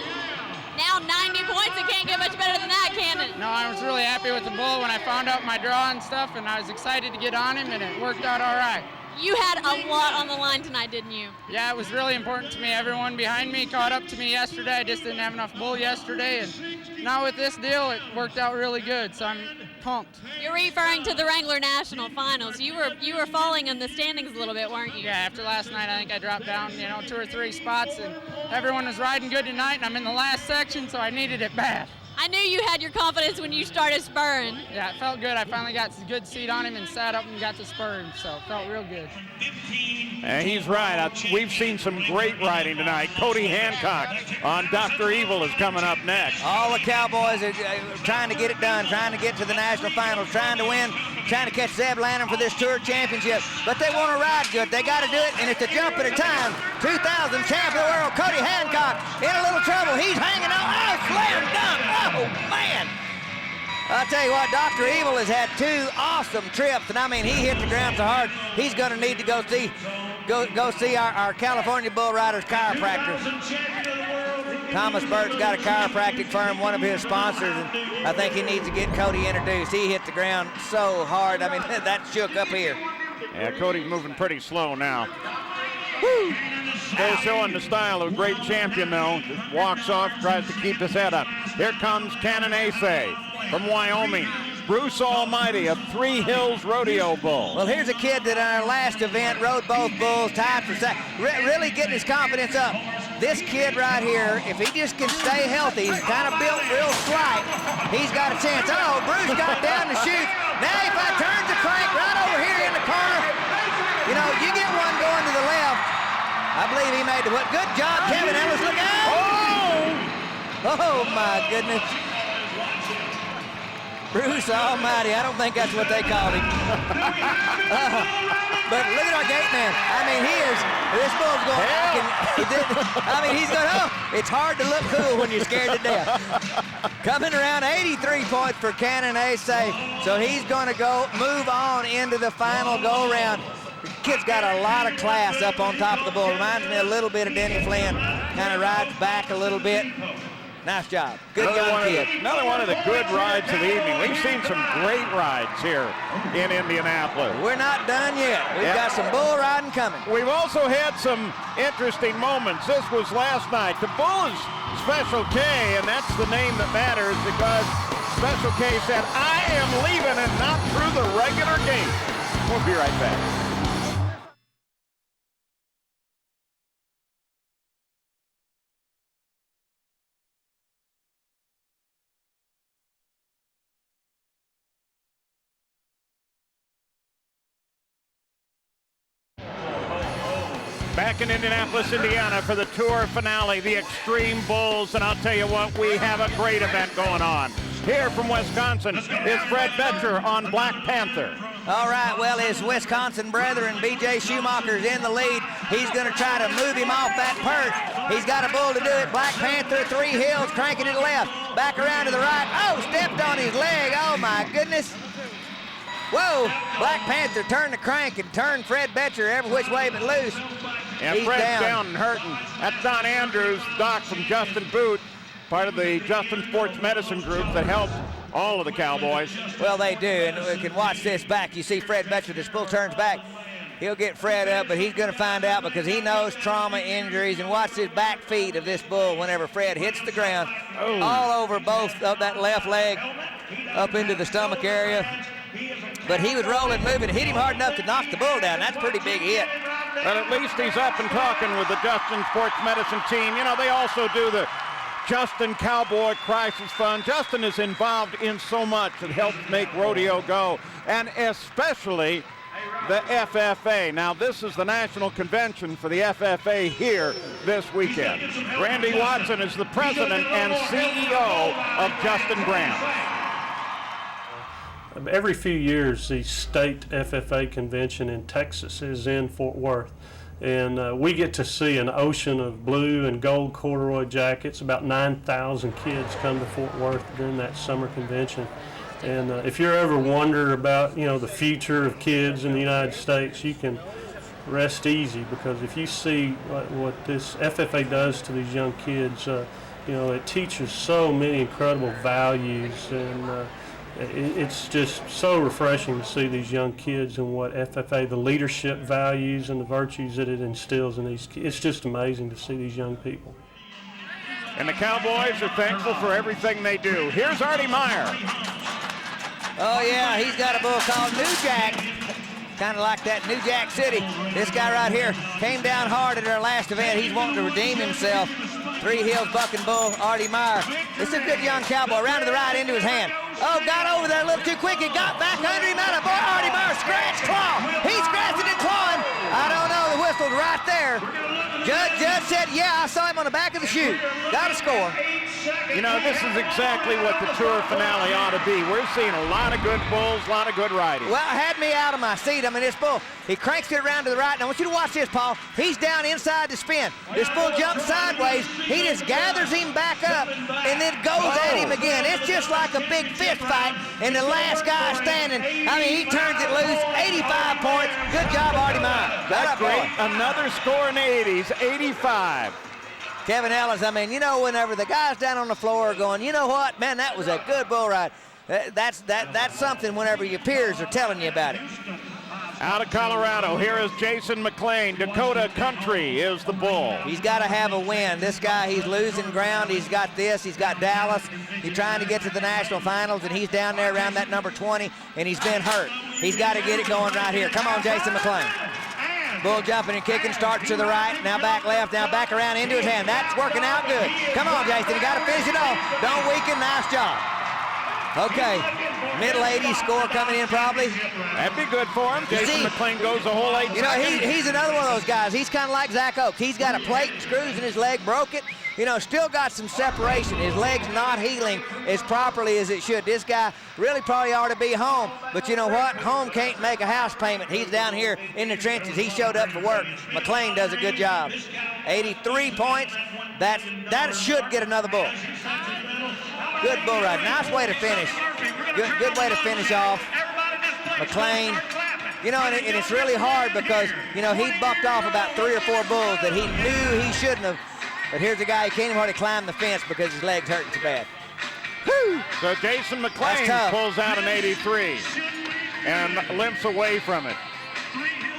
Now 90 points. It can't get much better than that, can it?
No, I was really happy with the bull when I found out my draw and stuff, and I was excited to get on him, and it worked out all right.
You had a lot on the line tonight, didn't you?
Yeah, it was really important to me. Everyone behind me caught up to me yesterday. I just didn't have enough bull yesterday, and now with this deal, it worked out really good, so I'm pumped.
You're referring to the Wrangler National Finals. You were falling in the standings a little bit, weren't you?
Yeah, after last night, I think I dropped down, 2 or 3 spots, and everyone was riding good tonight, and I'm in the last section, so I needed it bad.
I knew you had your confidence when you started spurring.
Yeah, it felt good. I finally got a good seat on him and sat up and got to spur him, so it felt real good.
And he's right. We've seen some great riding tonight. Cody Hancock on Dr. Evil is coming up next.
All the Cowboys are trying to get it done, trying to get to the national finals, trying to win, trying to catch Zeb Lanham for this tour championship. But they want to ride good. They got to do it, and it's a jump at a time. 2000 champ of the world, Cody Hancock, in a little trouble. He's hanging on. Oh, slam dunk. Oh, man. I'll tell you what, Dr. Evil has had 2 awesome trips, and I mean, he hit the ground so hard, he's going to need to go see our California Bull Riders chiropractor. Thomas Burt's got a chiropractic firm, one of his sponsors, and I think he needs to get Cody introduced. He hit the ground so hard, I mean, that shook up here.
Yeah, Cody's moving pretty slow now. Woo! Still showing the style of a great champion, though. Just walks off, tries to keep his head up. Here comes Coronation from Wyoming. Bruce Almighty, a Three Hills rodeo bull.
Well, here's a kid that in our last event rode both bulls, tied for second, really getting his confidence up. This kid right here, if he just can stay healthy, he's kind of built real slight, he's got a chance. Oh, Bruce got down to shoot. Now if I turn the crank right over here in the corner, you get one going to the left. I believe he made the hook. Good job, Kevin Ellis. Look out! Oh, my goodness. Bruce Almighty. I don't think that's what they called him. But look at our gate man. I mean, this bull's going, he's going, it's hard to look cool when you're scared to death. Coming around 83 points for Coronation. So he's going to move on into the final go-round. The kid's got a lot of class up on top of the bull. Reminds me a little bit of Denny Flynn. Kind of rides back a little bit. Nice job. Good young kid.
Another one of the good rides of the evening. We've seen some great rides here in Indianapolis.
We're not done yet. We've got some bull riding coming.
We've also had some interesting moments. This was last night. The bull is Special K, and that's the name that matters because Special K said, I am leaving and not through the regular gate. We'll be right back. Back in Indianapolis, Indiana for the tour finale, the Xtreme Bulls, and I'll tell you what, we have a great event going on. Here from Wisconsin is Fred Betcher on Black Panther.
All right, well, his Wisconsin brethren, B.J. Schumacher's in the lead. He's going to try to move him off that perch. He's got a bull to do it. Black Panther, Three Hills, cranking it left. Back around to the right. Oh, stepped on his leg. Oh, my goodness. Whoa, Black Panther turned the crank and turned Fred Betcher every which way but loose.
And
He's
Fred's down and hurting. That's Don Andrews, doc from Justin Boot, part of the Justin Sports Medicine group that helped all of the Cowboys.
Well, they do, and we can watch this back. You see Fred Betcher, this bull turns back. He'll get Fred up, but he's going to find out because he knows trauma, injuries, and watch his back feet of this bull whenever Fred hits the ground.
Oh.
All over both of that left leg up into the stomach area. But he was rolling, moving, hit him hard enough to knock the bull down. That's a pretty big hit.
But at least he's up and talking with the Justin Sports Medicine team. You know, they also do the Justin Cowboy Crisis Fund. Justin is involved in so much that helps make rodeo go, and especially the FFA. Now, this is the national convention for the FFA here this weekend. Randy Watson is the president and CEO of Justin Brands.
Every few years, the state FFA convention in Texas is in Fort Worth. And we get to see an ocean of blue and gold corduroy jackets. About 9,000 kids come to Fort Worth during that summer convention. And if you're ever wondering about, the future of kids in the United States, you can rest easy, because if you see what this FFA does to these young kids, it teaches so many incredible values, and it's just so refreshing to see these young kids and what FFA, the leadership values and the virtues that it instills in these kids. It's just amazing to see these young people.
And the Cowboys are thankful for everything they do. Here's Artie Meyer.
Oh, yeah, he's got a bull called New Jack. Kind of like that New Jack City. This guy right here came down hard at our last event. He's wanting to redeem himself. Three Hills bucking bull, Artie Meyer. This is a good young cowboy. Round to the right, into his hand. Oh, got over there a little too quick. It got back under him. Out of boy, Artie Meyer, scratch, claw. He's scratching and clawing. I don't know. The whistle's right there. Judge said, yeah, I saw him on the back of the chute. Got a score.
You know, this is exactly what the Tour finale ought to be. We're seeing a lot of good bulls, a lot of good riding.
Well, it had me out of my seat. I mean, this bull, he cranks it around to the right. Now, I want you to watch this, Paul. He's down inside the spin. This bull jumps sideways. He just gathers him back up and then goes at him again. It's just like a big fist fight, and the last guy standing, I mean, he turns it loose. 85 points. Good job, Artie Meyer.
That's great. Another score in the 80s, 85.
Kevin Ellis, I mean, whenever the guys down on the floor are going, you know what, man, that was a good bull ride. That's something whenever your peers are telling you about it.
Out of Colorado, here is Jason McLean. Dakota Country is the bull.
He's got to have a win. This guy, he's losing ground. He's got this. He's got Dallas. He's trying to get to the national finals, and he's down there around that number 20, and he's been hurt. He's got to get it going right here. Come on, Jason McLean. Bull jumping and kicking, starting to the right, now back left, now back around into his hand. That's working out good. Come on, Jason, you got to finish it off. Don't weaken, nice job. Okay, middle 80s score coming in probably.
That'd be good for him. Jason McLean goes the whole 8 seconds.
He's another one of those guys. He's kind of like Zach Oaks. He's got a plate and screws in his leg, broke it. Still got some separation. His leg's not healing as properly as it should. This guy really probably ought to be home, but you know what? Home can't make a house payment. He's down here in the trenches. He showed up for work. McLean does a good job. 83 points. That should get another bull. Good bull ride. Nice way to finish. Good way to finish off. McLean. And it's really hard because, he bucked off about 3 or 4 bulls that he knew he shouldn't have. But here's a guy who can't even hardly climb the fence because his leg's hurting so bad. Whew.
So Jason McLean pulls out an 83 and limps away from it.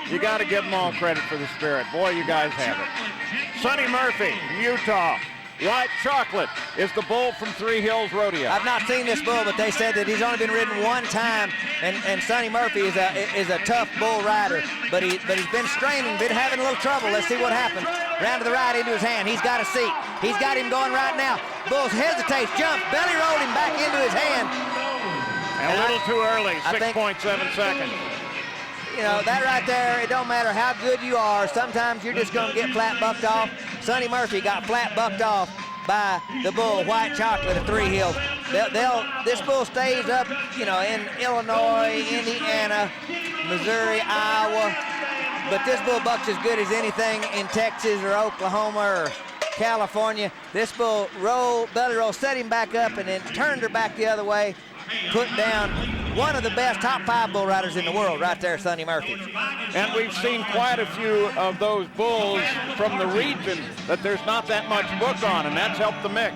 You got to give them all credit for the spirit. Boy, you guys have it. Sonny Murphy, Utah. White Chocolate is the bull from Three Hills Rodeo.
I've not seen this bull, but they said that he's only been ridden one time, and Sonny Murphy is a tough bull rider, but he's been straining, been having a little trouble. Let's see what happens. Round to the right into his hand. He's got a seat. He's got him going right now. Bull hesitates, jumps, belly rolled him back into his hand.
And a little too early, 6.7 seconds.
That right there, it don't matter how good you are. Sometimes you're just going to get flat bucked off. Sonny Murphy got flat bucked off by the bull, White Chocolate of Three Hills. This bull stays up, in Illinois, Indiana, Missouri, Iowa. But this bull bucks as good as anything in Texas or Oklahoma or California. This bull belly roll, set him back up, and then turned her back the other way. Put down one of the best top 5 bull riders in the world right there, Sonny Murphy.
And we've seen quite a few of those bulls from the region that there's not that much book on, and that's helped the mix.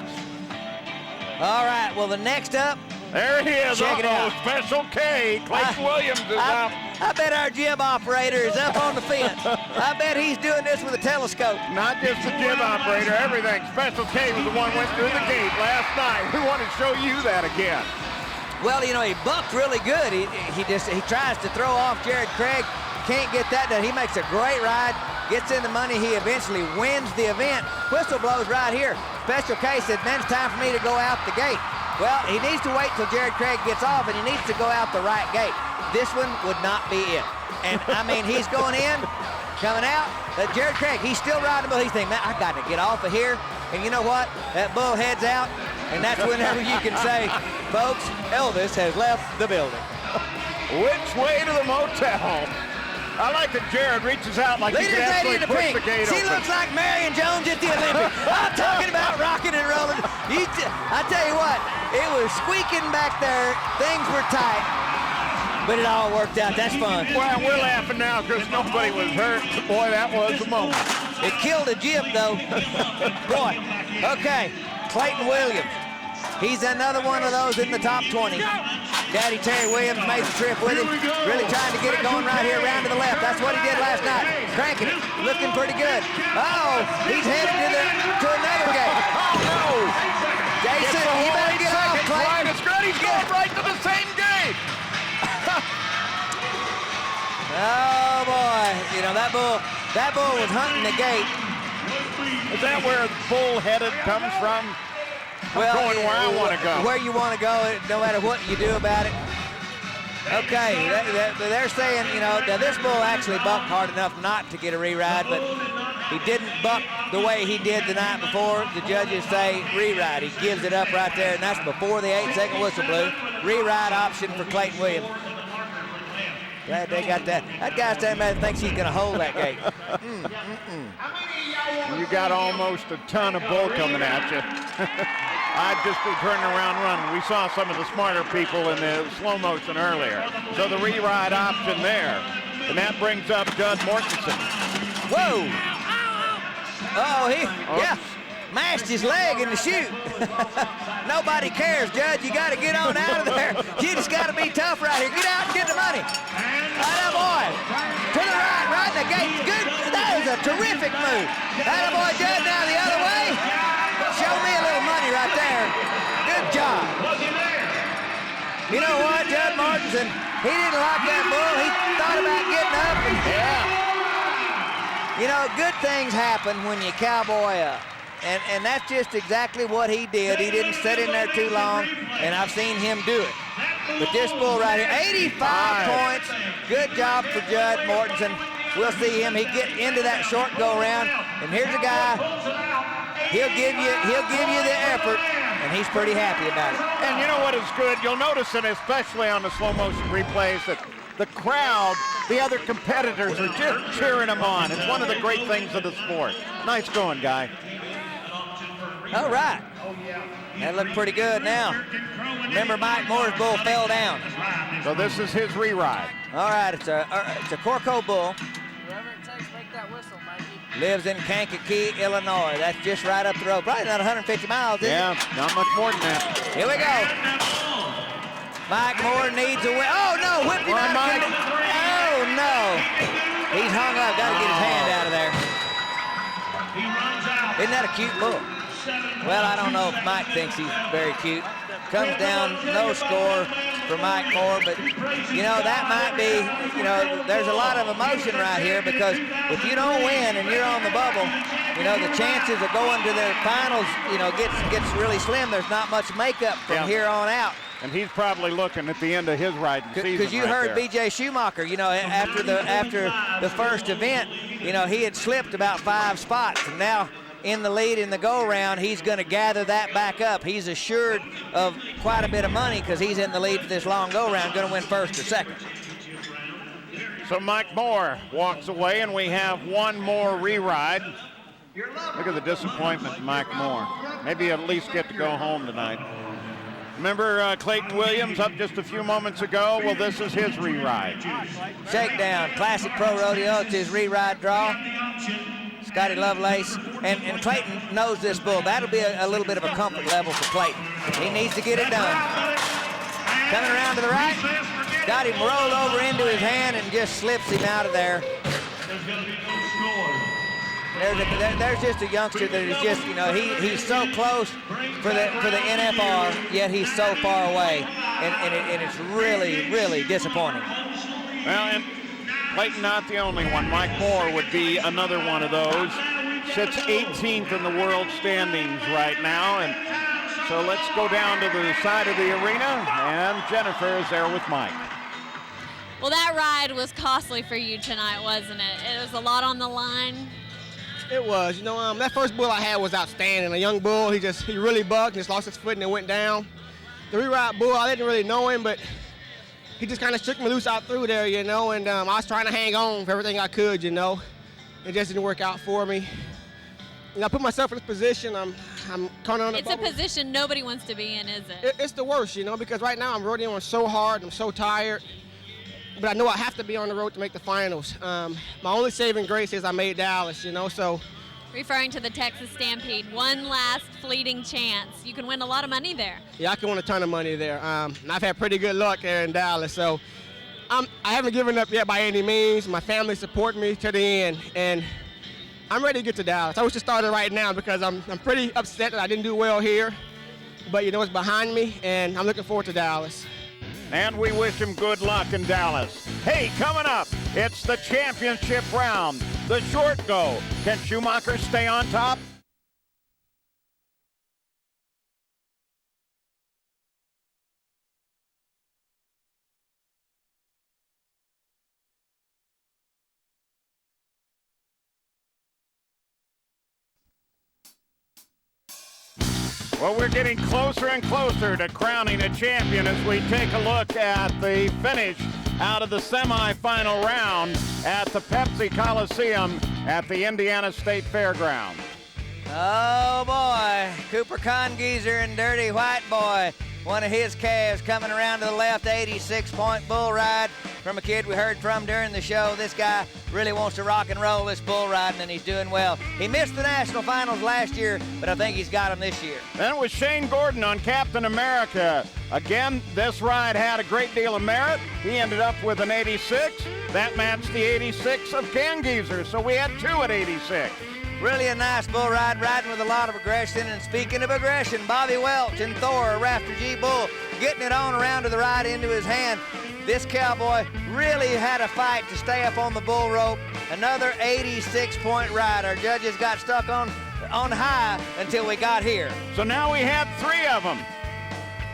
All right, well, the next up
There he is.
Check it out.
Special K. Clayton Williams is out.
I bet our jib operator is up on the fence. I bet he's doing this with a telescope.
Not just the jib operator, everything. Special K was the one who went through the gate last night. We want to show you that again.
Well, you know, he bucked really good. He tries to throw off Jared Craig. Can't get that done. He makes a great ride, gets in the money. He eventually wins the event. Whistle blows right here. Special K said, man, it's time for me to go out the gate. Well, he needs to wait till Jared Craig gets off, and he needs to go out the right gate. This one would not be it. And, I mean, he's going in, coming out. Jared Craig, he's still riding the bull. He's thinking, man, I got to get off of here. And you know what? That bull heads out, and that's whenever you can say, folks, Elvis has left the building.
Which way to the motel? I like that Jared reaches out like he can actually push the gate open.
She looks like Marion Jones at the Olympics. I'm talking about rocking and rolling. I tell you what, it was squeaking back there. Things were tight, but it all worked out. That's fun.
Well, we're laughing now because nobody was hurt. Boy, that was the moment.
It killed a jib, though. Boy, okay, Clayton Williams. He's another one of those in the top 20. Daddy Terry Williams made the trip with him, really trying to get it going right here around to the left. That's what he did last night, cranking it, looking pretty good. Oh, he's headed to another gate.
Oh, no.
Jason, you better get off, Clayton.
It's good. He's going right to the same gate.
Oh, boy. You know, that bull was hunting the gate.
Is that where bull-headed comes from?
Well,
going where I want to go.
Where you want to go, no matter what you do about it. Okay, they're saying, you know, now this bull actually bucked hard enough not to get a re-ride, but he didn't buck the way he did the night before. The judges say re-ride. He gives it up right there, and that's before the 8-second whistle blew. Re-ride option for Clayton Williams. Glad they got that. That guy standing there thinks he's going to hold that gate.
You got almost a ton of bull coming at you. I'd just be turning around running. We saw some of the smarter people in the slow motion earlier. So the re-ride option there. And that brings up Judd Mortensen.
Whoa! Yeah, mashed his leg in the chute. Nobody cares, Judd. You got to get on out of there. You just got to be tough right here. Get out and get the money. Atta boy. To the right in the gate. Good. That is a terrific move. Atta boy, Judd. Now the other way. Show me a little money right there. Good job. You know what, Judd Mortensen, he didn't like that bull. He thought about getting up. You know, good things happen when you cowboy up. And that's just exactly what he did. He didn't sit in there too long, and I've seen him do it. But this bull right here, 85 points. Good job for Judd Mortensen. We'll see him. He get into that short go-round, and here's a guy. He'll give you the effort, and he's pretty happy about it.
And you know what is good? You'll notice it, especially on the slow motion replays, that the crowd, the other competitors are just cheering him on. It's one of the great things of the sport. Nice going, guy.
All right. That looked pretty good now. Remember, Mike Moore's bull fell down.
So this is his re-ride.
All right, it's a Corco bull.
Whoever it takes, make that whistle, Mikey.
Lives in Kankakee, Illinois. That's just right up the road. Probably not 150 miles, is it?
Yeah, not much more than that.
Here we go. Mike Moore needs a win. Oh, no, whipped him out.
Mike.
Oh, no. He's hung up. Got to get his hand out of there. Isn't that a cute bull? Well, I don't know if Mike thinks he's very cute. Comes down, no score for Mike Moore, but, you know, that might be, you know, there's a lot of emotion right here because if you don't win and you're on the bubble, you know, the chances of going to the finals, you know, gets really slim. There's not much makeup from here on out.
And he's probably looking at the end of his riding season.
Because you heard B.J. Schumacher, you know, after the first event, you know, he had slipped about 5 spots, and now in the lead in the go-round, he's going to gather that back up. He's assured of quite a bit of money because he's in the lead for this long go-round, going to win first or second.
So Mike Moore walks away, and we have one more re-ride. Look at the disappointment in Mike Moore. Maybe he'll at least get to go home tonight. Remember Clayton Williams up just a few moments ago? Well, this is his re-ride.
Shakedown, Classic Pro Rodeo. It's his re-ride draw. Scotty Lovelace, and Clayton knows this bull. That'll be a little bit of a comfort level for Clayton. He needs to get it done. Coming around to the right. Got him rolled over into his hand and just slips him out of there. There's just a youngster that is just, you know, he's so close for the NFR, yet he's so far away, and it's really, really disappointing.
Well, and Clayton not the only one. Mike Moore would be another one of those. Sits 18th in the world standings right now, and so let's go down to the side of the arena, and Jennifer is there with Mike.
Well, that ride was costly for you tonight, wasn't it? It was a lot on the line.
It was. You know, that first bull I had was outstanding. A young bull, he really bucked, just lost his foot and then went down. The re-ride bull, I didn't really know him, but he just kind of shook me loose out through there, you know, and I was trying to hang on for everything I could, you know. It just didn't work out for me. You know, I put myself in this position. I'm kind of on the bubble.
It's a position nobody wants to be in, is it?
It's the worst, you know, because right now I'm rodeoing so hard. I'm so tired. But I know I have to be on the road to make the finals. My only saving grace is I made Dallas, you know, so.
Referring to the Texas Stampede, one last fleeting chance. You can win a lot of money there.
Yeah, I can win a ton of money there. And I've had pretty good luck there in Dallas, so I haven't given up yet by any means. My family support me to the end, and I'm ready to get to Dallas. I wish to start it right now because I'm pretty upset that I didn't do well here, but you know, it's behind me, and I'm looking forward to Dallas.
And we wish him good luck in Dallas. Hey, coming up, it's the championship round, the short go. Can Schumacher stay on top? Well, we're getting closer and closer to crowning a champion as we take a look at the finish out of the semifinal round at the Pepsi Coliseum at the Indiana State Fairgrounds.
Oh boy, Cooper Congeezer and Dirty White Boy. One of his calves coming around to the left, 86-point bull ride from a kid we heard from during the show. This guy really wants to rock and roll this bull riding, and he's doing well. He missed the national finals last year, but I think he's got him this year.
Then it was Shane Gordon on Captain America. Again, this ride had a great deal of merit. He ended up with an 86. That matched the 86 of Congeezer, so we had two at 86.
Really a nice bull ride, riding with a lot of aggression. And speaking of aggression, Bobby Welch and Thor, a Rafter G bull, getting it on around to the right into his hand. This cowboy really had a fight to stay up on the bull rope. Another 86-point ride. Our judges got stuck on high until we got here.
So now we have three of them.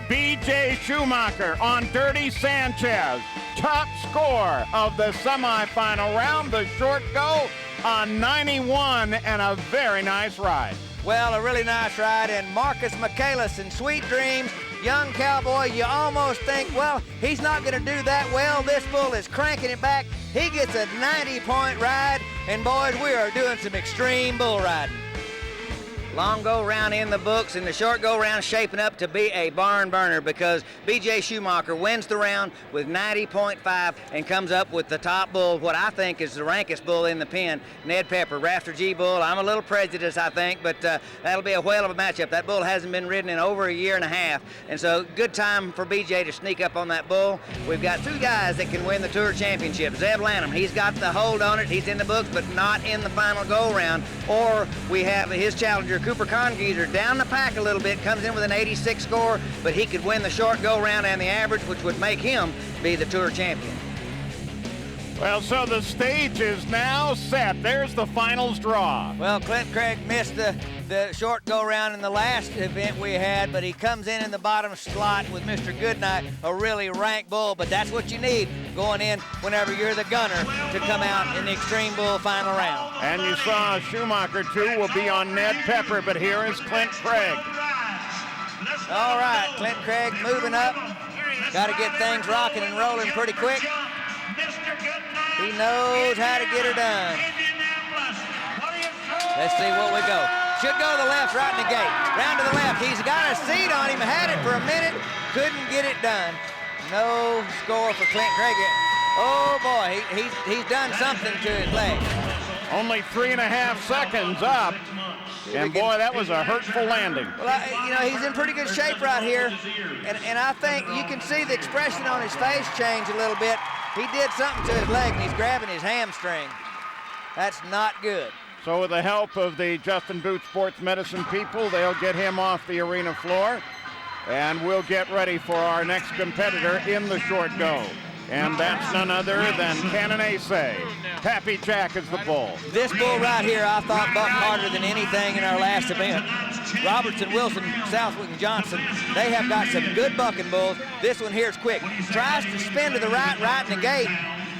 B.J. Schumacher on Dirty Sanchez. Top score of the semifinal round, the short go on 91, and a very nice ride.
Well, a really nice ride, and Marcus Michaelis and Sweet Dreams, young cowboy, you almost think, well, he's not going to do that well. This bull is cranking it back. He gets a 90-point ride, and boys, we are doing some extreme bull riding. Long go round in the books, and the short go round shaping up to be a barn burner because B.J. Schumacher wins the round with 90.5 and comes up with the top bull, what I think is the rankest bull in the pen, Ned Pepper, Rafter G bull. I'm a little prejudiced, I think, but that'll be a whale of a matchup. That bull hasn't been ridden in over a year and a half, and so good time for B.J. to sneak up on that bull. We've got two guys that can win the Tour Championship. Zeb Lanham, he's got the hold on it. He's in the books, but not in the final go round. Or we have his challenger, Cooper Congeezer, down the pack a little bit, comes in with an 86 score, but he could win the short go round and the average, which would make him be the Tour champion.
Well, so the stage is now set. There's the finals draw.
Well, Clint Craig missed the short go round in the last event we had, but he comes in the bottom slot with Mr. Goodnight, a really rank bull, but that's what you need going in whenever you're the gunner to come out in the Extreme Bull final round.
And you saw Schumacher, too, will be on Ned Pepper, but here is Clint Craig.
All right, Clint Craig moving up. Got to get things rocking and rolling pretty quick. He knows how to get her done. Let's see what we go. Should go to the left right in the gate. Round to the left. He's got a seat on him. Had it for a minute. Couldn't get it done. No score for Clint Craig. Oh, boy. He's done something to his leg.
Only 3.5 seconds up. And boy, that was a hurtful landing.
Well, you know, he's in pretty good shape right here. And I think you can see the expression on his face change a little bit. He did something to his leg, and he's grabbing his hamstring. That's not good.
So with the help of the Justin Booth Sports Medicine people, they'll get him off the arena floor. And we'll get ready for our next competitor in the short go. And that's none other than Cannon Asay. Pappy Jack is the bull.
This bull right here, I thought bucked harder than anything in our last event. Robertson, Wilson, Southwick, and Johnson, they have got some good bucking bulls. This one here is quick. Tries to spin to the right in the gate,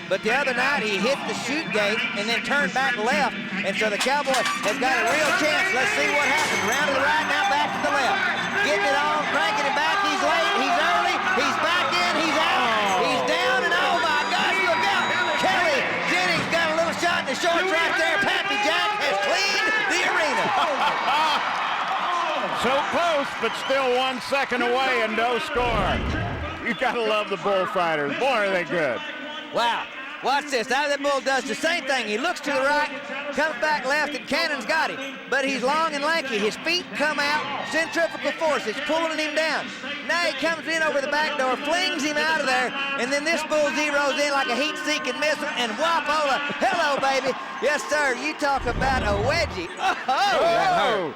but the other night he hit the chute gate and then turned back left, and so the Cowboy has got a real chance. Let's see what happens. Round to the right, now back to the left. Getting it on, cranking it back. He's late, he's early, he's back in, he's out, he's down, and oh my gosh, look out. Kelly Jennings got a little shot in the shorts right there. Pappy Jack has cleaned the arena.
So close, but still 1 second away and no score. You gotta love the bullfighters. Boy, are they good.
Wow. Watch this. Now that bull does the same thing. He looks to the right, comes back left, and Cannon's got him. But he's long and lanky. His feet come out. Centrifugal force is pulling him down. Now he comes in over the back door, flings him out of there, and then this bull zeroes in like a heat-seeking missile, and whoop-ola. Hello, baby. Yes, sir. You talk about a wedgie. Oh, that hurt.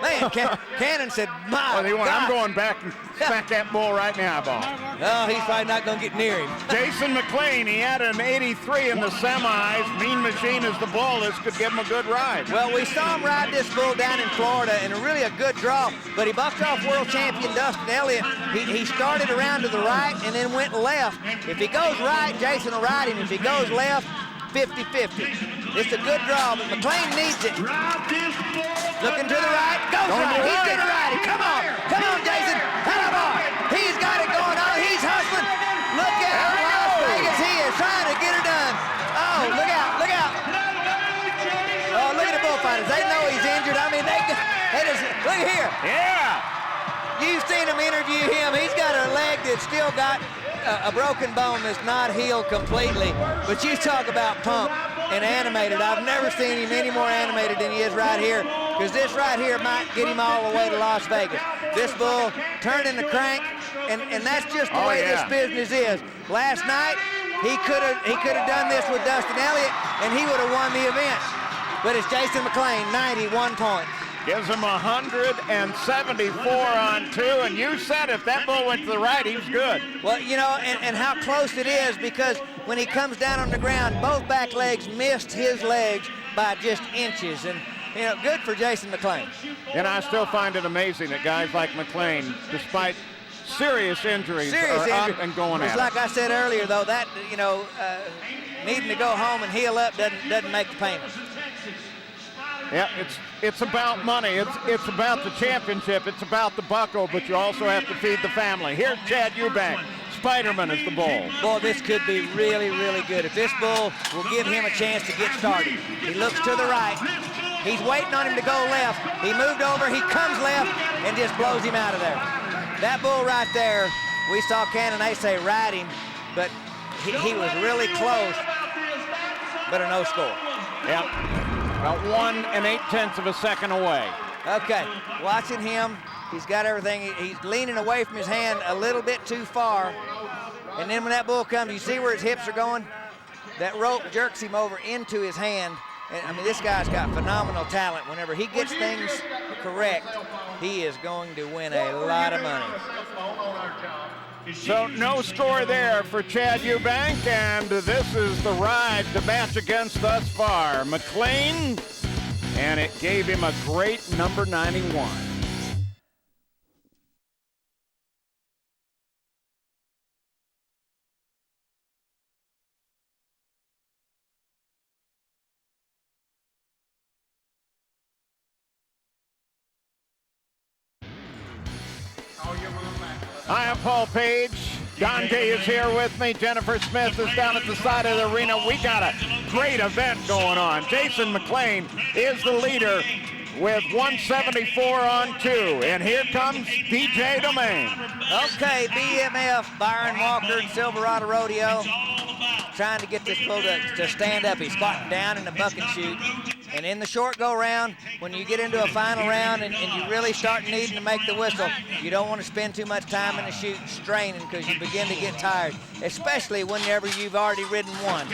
Man, Cannon said, my God.
I'm going back and smack that bull right now, boss.
No, he's probably not going to get near him.
Jason McLean, he had an 83 in the semis. Mean Machine is the bull. This could give him a good ride.
Well, we saw him ride this bull down in Florida in a really good draw, but he bucked off world champion Dustin Elliott. He started around to the right and then went left. If he goes right, Jason will ride him. If he goes left, 50-50. It's a good draw, but McLean needs it. Looking to the right, goes right. He's going to ride it. Come on, Jason. Hello, he's got it going on. He's hustling. Look out, Las Vegas. He is trying to get her done. Oh, look out. Oh, look at the bullfighters. They know he's injured. I mean, they just, look here.
Yeah.
You've seen him interview him. He's got a leg that's still got a broken bone that's not healed completely. But you talk about pump and animated. I've never seen him any more animated than he is right here, because this right here might get him all the way to Las Vegas. This bull turning the crank, and that's just the way this business is. Last night, he could have done this with Dustin Elliott, and he would have won the event. But it's Jason McLean, 91 points.
Gives him 174 on 2, and you said if that bull went to the right, he was good.
Well, you know, and how close it is, because when he comes down on the ground, both back legs missed his legs by just inches, and, you know, good for Jason McLean.
And I still find it amazing that guys like McLean, despite serious injuries, are up and going at it.
Like I said earlier, though, that, you know, needing to go home and heal up doesn't make the payment.
Yeah, it's about money. It's about the championship. It's about the buckle, but you also have to feed the family. Here's Chad Eubank. Spiderman is the bull.
Boy, this could be really, really good. If this bull will give him a chance to get started. He looks to the right. He's waiting on him to go left. He moved over, he comes left, and just blows him out of there. That bull right there, we saw Cannon Asay ride him, but he was really close, but a no score.
Yep. About 1 8/10 seconds away.
Okay, watching him, he's got everything. He's leaning away from his hand a little bit too far. And then when that bull comes, you see where his hips are going? That rope jerks him over into his hand. And I mean, this guy's got phenomenal talent. Whenever he gets things correct, he is going to win a lot of money.
So no score there for Chad Eubank, and this is the ride to match against thus far. McLean, and it gave him a great number 91. I am Paul Page. Don Gay is here with me. Jennifer Smith is down at the side of the arena. We got a great event going on. Jason McLean is the leader with 174 on 2. And here comes DJ Domain.
Okay, BMF, Byron Walker and Silverado Rodeo, trying to get this bull to stand up. He's squatting down in the bucking chute. And in the short go round, when you get into a final round and you really start needing to make the whistle, you don't want to spend too much time in the chute straining because you begin to get tired, especially whenever you've already ridden one.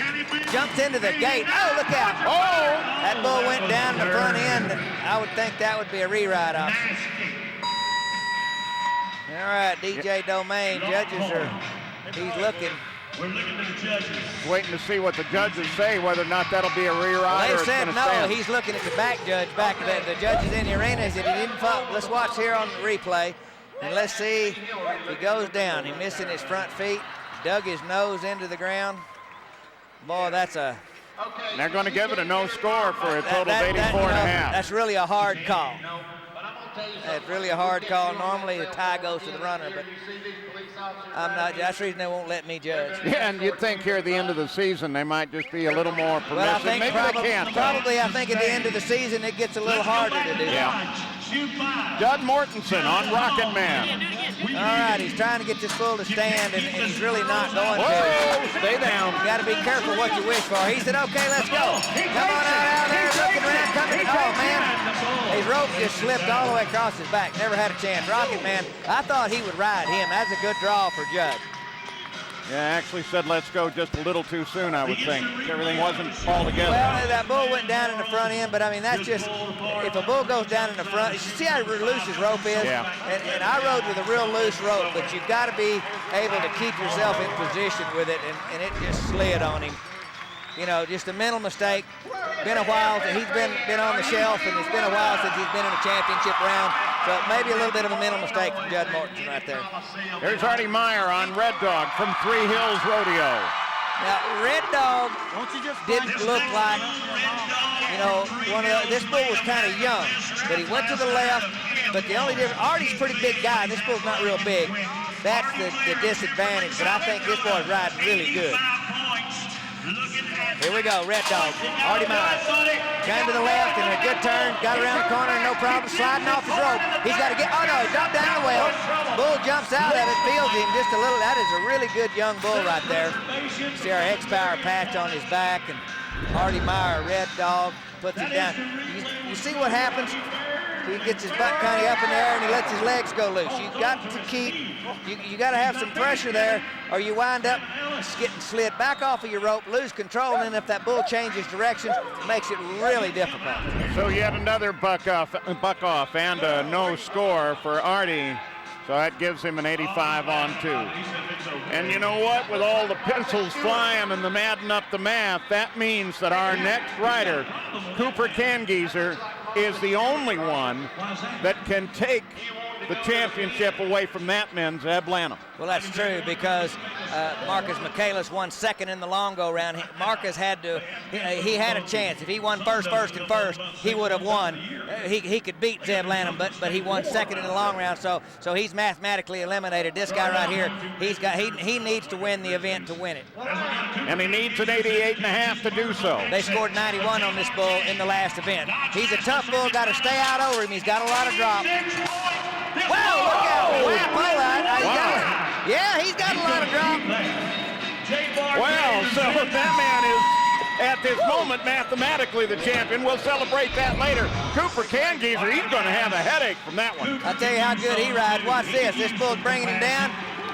Jumped into the gate. Oh, look out. Oh! That bull went down the front end, and I would think that would be a reride option. All right, DJ Domain, judges he's looking.
We're looking at the judges. Waiting to see what the judges say, whether or not that'll be a reride.
Well,
or
they said no.
Stand.
He's looking at the back judge, back of the judges in the arena. He said he didn't fall. Let's watch here on the replay, and let's see if he goes down. He's missing his front feet, dug his nose into the ground. Boy, that's a.
They're going to give it a no score for a total of 84 and a half.
That's really a hard call. That's really a hard call. Normally the tie goes to the runner, but I'm not. That's the reason they won't let me judge.
Yeah, and you'd think here at the end of the season they might just be a little more permissive.
Well, I think
maybe
probably,
they can't.
Probably, I think at the end of the season it gets a little harder to do.
Yeah. Judd Mortensen on Rocket Man.
All right, he's trying to get this bull to stand, and he's really not going
Whoa,
to.
stay down.
You got to be careful what you wish for. He said, okay, let's go. Come on out there, looking around, coming. Oh, man. His rope just slipped all the way across his back. Never had a chance. Rocket Man, I thought he would ride him. That's a good draw for Judd.
Yeah, actually said let's go just a little too soon, I would think. Everything wasn't all together.
Well, that bull went down in the front end, but I mean, that's just, if a bull goes down in the front, you see how loose his rope is?
Yeah.
And I rode with a real loose rope, but you've got to be able to keep yourself in position with it, and it just slid on him. You know, just a mental mistake. Been a while since he's been on the shelf, and it's been a while since he's been in a championship round. So maybe a little bit of a mental mistake from Judd Mortensen right there.
Here's Artie Meyer on Red Dog from Three Hills Rodeo.
Now, Red Dog didn't look like, you know, this bull was kind of young, but he went to the left. But the only difference, Artie's a pretty big guy. This bull's not real big. That's the disadvantage, but I think this boy's riding really good. Here we go, Red Dog. Artie Meyer. Came to the left and a good turn. Got around the corner, no problem. Sliding off his rope. He's got to get, oh no, he dropped down the well. Bull jumps out of it, feels him just a little. That is a really good young bull right there. See our X-Power patch on his back, and Artie Meyer, Red Dog, puts him down. You see what happens? He gets his butt kind of up in the air and he lets his legs go loose. You've got to keep, you got to have some pressure there, or you wind up getting slid back off of your rope, lose control, and then if that bull changes direction, it makes it really difficult.
So yet another buck off and a no score for Artie. So that gives him an 85 on 2. And you know what? With all the pencils flying and the Madden up the math, that means that our next rider, Cooper Kangieser, is the only one that can take the championship away from that man, Zeb Lanham.
Well, that's true, because Marcus Michaelis won second in the long go round. Marcus had to, he had a chance. If he won first, and first, he would have won. He could beat Zeb Lanham, but he won second in the long round, so he's mathematically eliminated. This guy right here, he needs to win the event to win it.
And he needs an 88.5 to do so.
They scored 91 on this bull in the last event. He's a tough bull, got to stay out over him. He's got a lot of drop. Wow, look out. Wow. Yeah, he's got a lot of drop.
Well, so that man is, at this moment, mathematically the champion. We'll celebrate that later. Cooper Kangieser, he's going to have a headache from that one.
I'll tell you how good he rides. Watch this. This bull's bringing him down.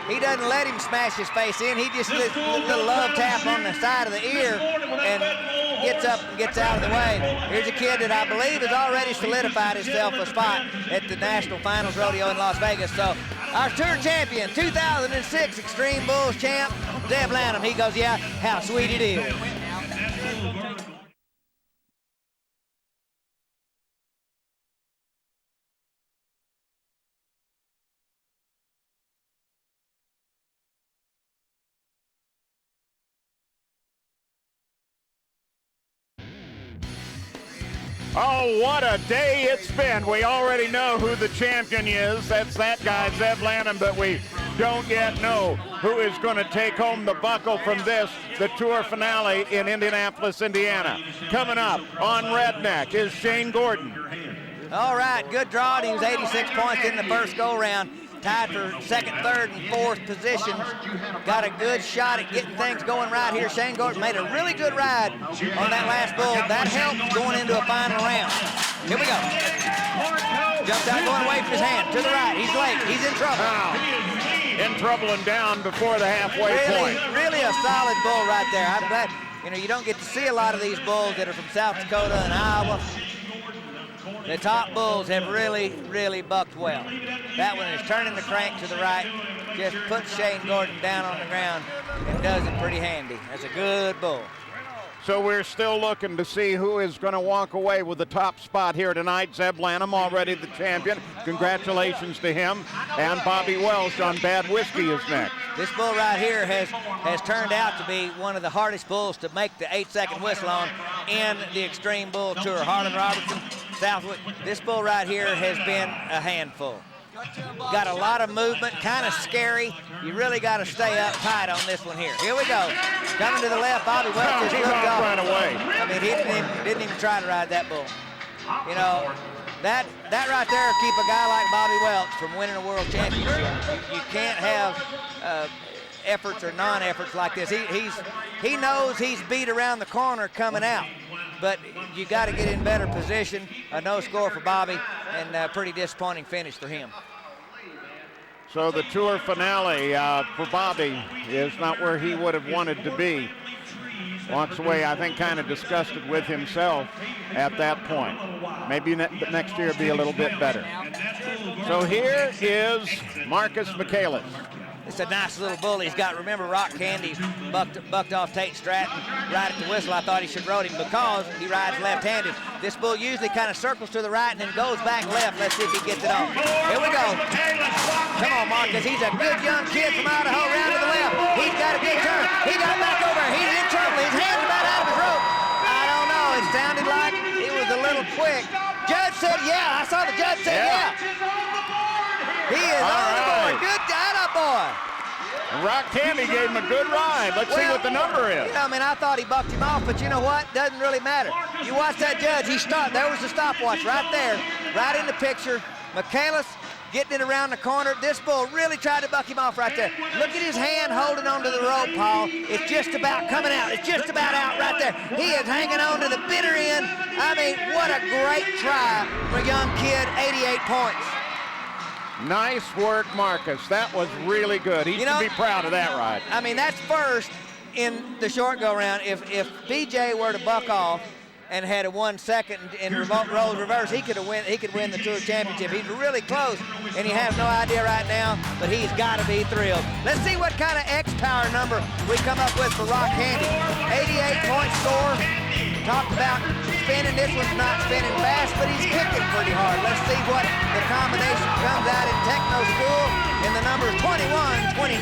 He doesn't let him smash his face in. He just gets a little love tap on the side of the ear and gets up and gets out of the way. Here's a kid that I believe has already solidified himself a spot at the National Finals Rodeo in Las Vegas. So our tour champion, 2006 Extreme Bulls champ, Zeb Lanham. He goes, yeah, how sweet it is.
Oh, what a day it's been. We already know who the champion is. That's that guy, Zeb Lanham, but we don't yet know who is going to take home the buckle from this, the tour finale in Indianapolis, Indiana. Coming up on Redneck is Shane Gordon.
All right, good draw. He was 86 points in the first go-round. Tied for second, third, and fourth positions. Got a good shot at getting things going right here. Shane Gordon made a really good ride on that last bull. That helped going into a final. final round. Here we go. Jumps out going away from his hand. To the right. He's late. He's in trouble.
In trouble and down before the halfway point.
Really a solid bull right there. I'm glad, you don't get to see a lot of these bulls that are from South Dakota and Iowa. The top bulls have really, really bucked well. That one is turning the crank to the right, just puts Shane Gordon down on the ground and does it pretty handy. That's a good bull.
So we're still looking to see who is going to walk away with the top spot here tonight. Zeb Lanham, already the champion. Congratulations to him. And Bobby Welsh on Bad Whiskey is next.
This bull right here has turned out to be one of the hardest bulls to make the 8-second whistle on in the Xtreme Bull Tour. Harlan Robertson, Southwood. This bull right here has been a handful. Got a lot of movement, kind of scary. You really got to stay up tight on this one here. Here we go. Coming to the left, Bobby Welch just looked off.
Right away.
I mean, he didn't even try to ride that bull. You know, that right there will keep a guy like Bobby Welch from winning a world championship. You can't have efforts or non-efforts like this. He knows he's beat around the corner coming out, but you got to get in better position. A no score for Bobby, and a pretty disappointing finish for him.
So the tour finale for Bobby is not where he would have wanted to be. Walks away, I think, kind of disgusted with himself at that point. Maybe next year be a little bit better. So here is Marcus Michaelis.
It's a nice little bull he's got. Remember, Rock Candy bucked off Tate Stratton right at the whistle. I thought he should rode him because he rides left-handed. This bull usually kind of circles to the right and then goes back left. Let's see if he gets it off. Here we go. Come on, Marcus. He's a good young kid from Idaho. Round to the left. He's got a good turn. He got back over. He's in trouble. His hand's about out of his rope. I don't know. It sounded like it was a little quick. Judge said yeah. I saw the judge say yeah. He is on the board. Good boy.
Rock Candy gave him a good ride. Let's see what the number is.
I mean, I thought he bucked him off, but you know what? Doesn't really matter. You watch that judge. He stopped. There was the stopwatch right there, right in the picture. Michaelis getting it around the corner. This bull really tried to buck him off right there. Look at his hand holding onto the rope, Paul. It's just about coming out. It's just about out right there. He is hanging on to the bitter end. I mean, what a great try for a young kid. 88 points.
Nice work, Marcus. That was really good. He should be proud of that ride.
I mean, that's first in the short go-round. If BJ were to buck off and had a 1 second in roll reverse, he could win the Tour Championship. He's really close, and he has no idea right now, but he's got to be thrilled. Let's see what kind of X-Power number we come up with for Rock Candy. 88-point score. Talked about spinning. This one's not spinning fast, but he's kicking pretty hard. Let's see what the combination comes out in Techno School in the numbers 21-29.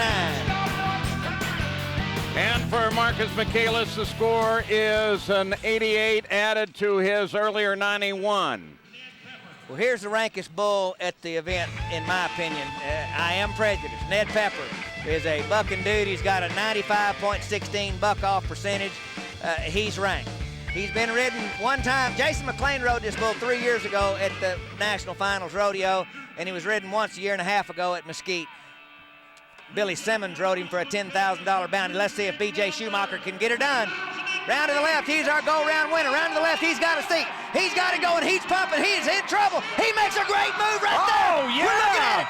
And for Marcus Michaelis, the score is an 88 added to his earlier 91.
Well, here's the rankest bull at the event, in my opinion. I am prejudiced. Ned Pepper is a bucking dude. He's got a 95.16 buck-off percentage. He's ranked. He's been ridden one time. Jason McLean rode this bull 3 years ago at the National Finals Rodeo, and he was ridden once a year and a half ago at Mesquite. Billy Simmons rode him for a $10,000 bounty. Let's see if B.J. Schumacher can get her done. Round to the left, he's our go-round winner. Round to the left, he's got a seat. He's got it going, he's pumping, he's in trouble. He makes a great move right there.
Oh, yeah.
We're looking at it.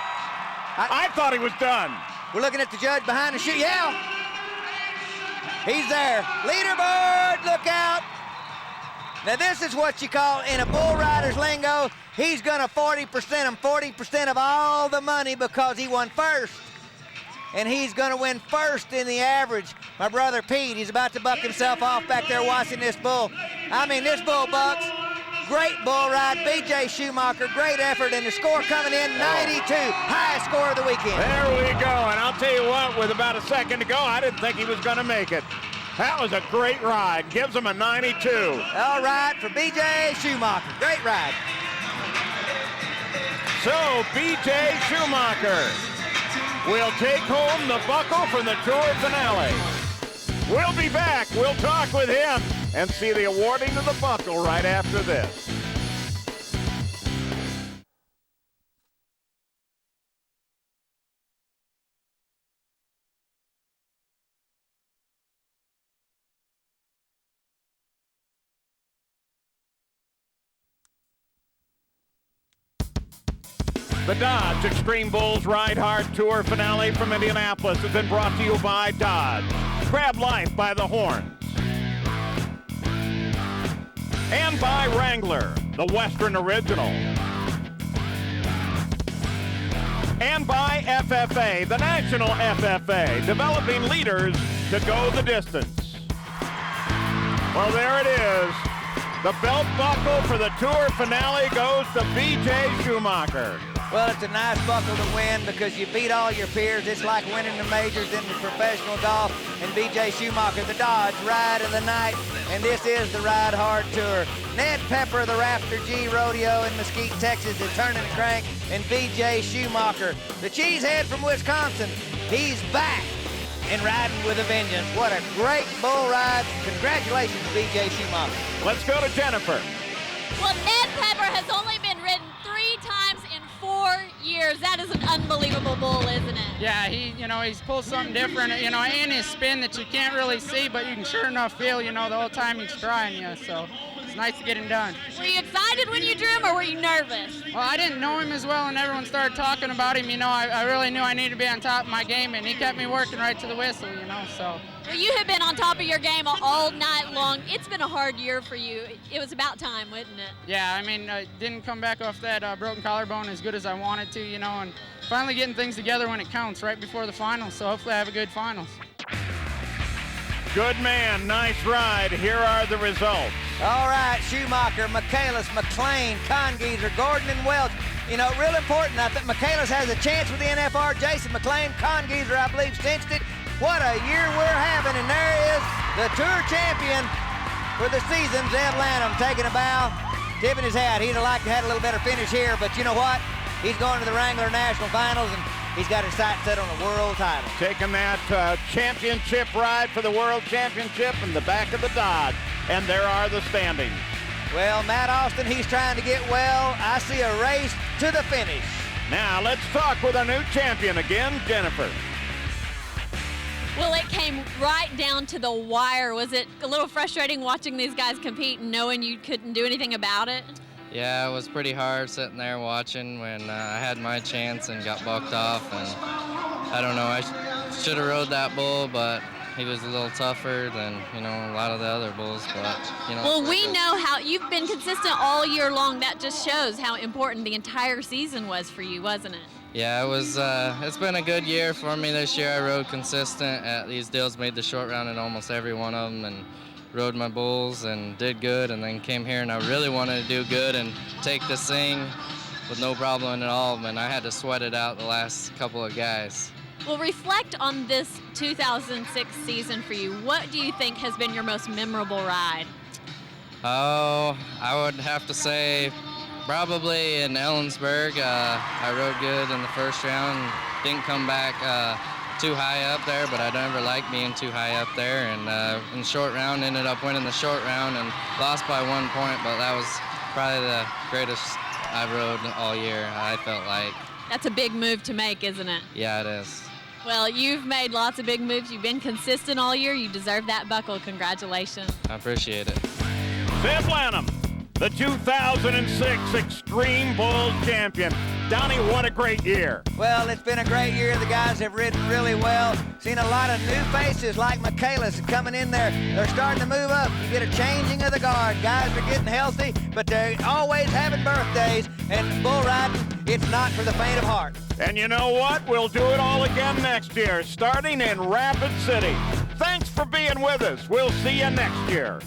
I thought he was done.
We're looking at the judge behind the chute. Yeah. He's there. Leaderboard, look out. Now this is what you call, in a bull rider's lingo, he's gonna 40% him, 40% of all the money because he won first. And he's gonna win first in the average. My brother Pete, he's about to buck himself off back there watching this bull. I mean, this bull bucks. Great bull ride, B.J. Schumacher, great effort, and the score coming in, 92, highest score of the weekend.
There we go, and I'll tell you what, with about a second to go, I didn't think he was gonna make it. That was a great ride. Gives him a 92.
All right, for B.J. Schumacher. Great ride.
So, B.J. Schumacher will take home the buckle from the Tour finale. We'll be back. We'll talk with him and see the awarding of the buckle right after this. The Dodge Extreme Bulls Ride Hard Tour finale from Indianapolis has been brought to you by Dodge. Grab life by the horns. And by Wrangler, the Western original. And by FFA, the national FFA, developing leaders to go the distance. Well, there it is. The belt buckle for the tour finale goes to B.J. Schumacher.
Well, it's a nice buckle to win because you beat all your peers. It's like winning the majors in the professional golf. And B.J. Schumacher, the Dodge Ride of the Night. And this is the Ride Hard Tour. Ned Pepper, the Rafter G Rodeo in Mesquite, Texas, is turning the crank. And B.J. Schumacher, the cheesehead from Wisconsin, he's back and riding with a vengeance. What a great bull ride. Congratulations, B.J. Schumacher.
Let's go to Jennifer.
Well, Ned Pepper has only been ridden 3 times in 4 years. That is an unbelievable bull, isn't it?
Yeah, he's pulled something different, and his spin that you can't really see, but you can sure enough feel, the whole time he's trying you. So it's nice to get him done.
Were you excited when you drew him, or were you nervous?
Well, I didn't know him as well, and everyone started talking about him. I really knew I needed to be on top of my game, and he kept me working right to the whistle, so.
Well, you have been on top of your game all night long. It's been a hard year for you. It was about time, wasn't it?
Yeah, I didn't come back off that broken collarbone as good as I wanted to, and finally getting things together when it counts right before the finals, so hopefully I have a good finals.
Good man, nice ride. Here are the results.
All right, Schumacher, Michaelis, McLean, Congeezer, Gordon, and Welch. Real important. I think Michaelis has a chance with the NFR. Jason McLean, Congeezer, I believe, cinched it. What a year we're having, and there is the Tour champion for the season, Zeb Lanham, taking a bow, tipping his hat. He'd have liked to have a little better finish here, but you know what? He's going to the Wrangler National Finals, and he's got his sights set on a world title.
Taking that championship ride for the World Championship in the back of the Dodge, and there are the standings.
Well, Matt Austin, he's trying to get well. I see a race to the finish.
Now, let's talk with our new champion again, Jennifer.
Well, it came right down to the wire. Was it a little frustrating watching these guys compete and knowing you couldn't do anything about it?
Yeah, it was pretty hard sitting there watching when I had my chance and got bucked off. And I don't know, I should have rode that bull, but he was a little tougher than, a lot of the other bulls. But,
Well, we know how you've been consistent all year long. That just shows how important the entire season was for you, wasn't it?
Yeah, it was. It's been a good year for me this year. I rode consistent at these deals, made the short round in almost every one of them, and rode my bulls and did good, and then came here and I really wanted to do good and take this thing with no problem at all, and I had to sweat it out the last couple of guys.
Well, reflect on this 2006 season for you. What do you think has been your most memorable ride?
Oh, I would have to say probably in Ellensburg. I rode good in the first round, didn't come back too high up there, but I never liked being too high up there. And in the short round, ended up winning the short round and lost by 1 point, but that was probably the greatest I rode all year, I felt like.
That's a big move to make, isn't it?
Yeah, it is.
Well, you've made lots of big moves. You've been consistent all year. You deserve that buckle. Congratulations.
I appreciate it.
Zeb Lanham, the 2006 Extreme Bulls champion. Donnie, what a great year.
Well, it's been a great year. The guys have ridden really well. Seen a lot of new faces like Michaelis coming in there. They're starting to move up. You get a changing of the guard. Guys are getting healthy, but they're always having birthdays. And bull riding, it's not for the faint of heart.
And you know what? We'll do it all again next year, starting in Rapid City. Thanks for being with us. We'll see you next year.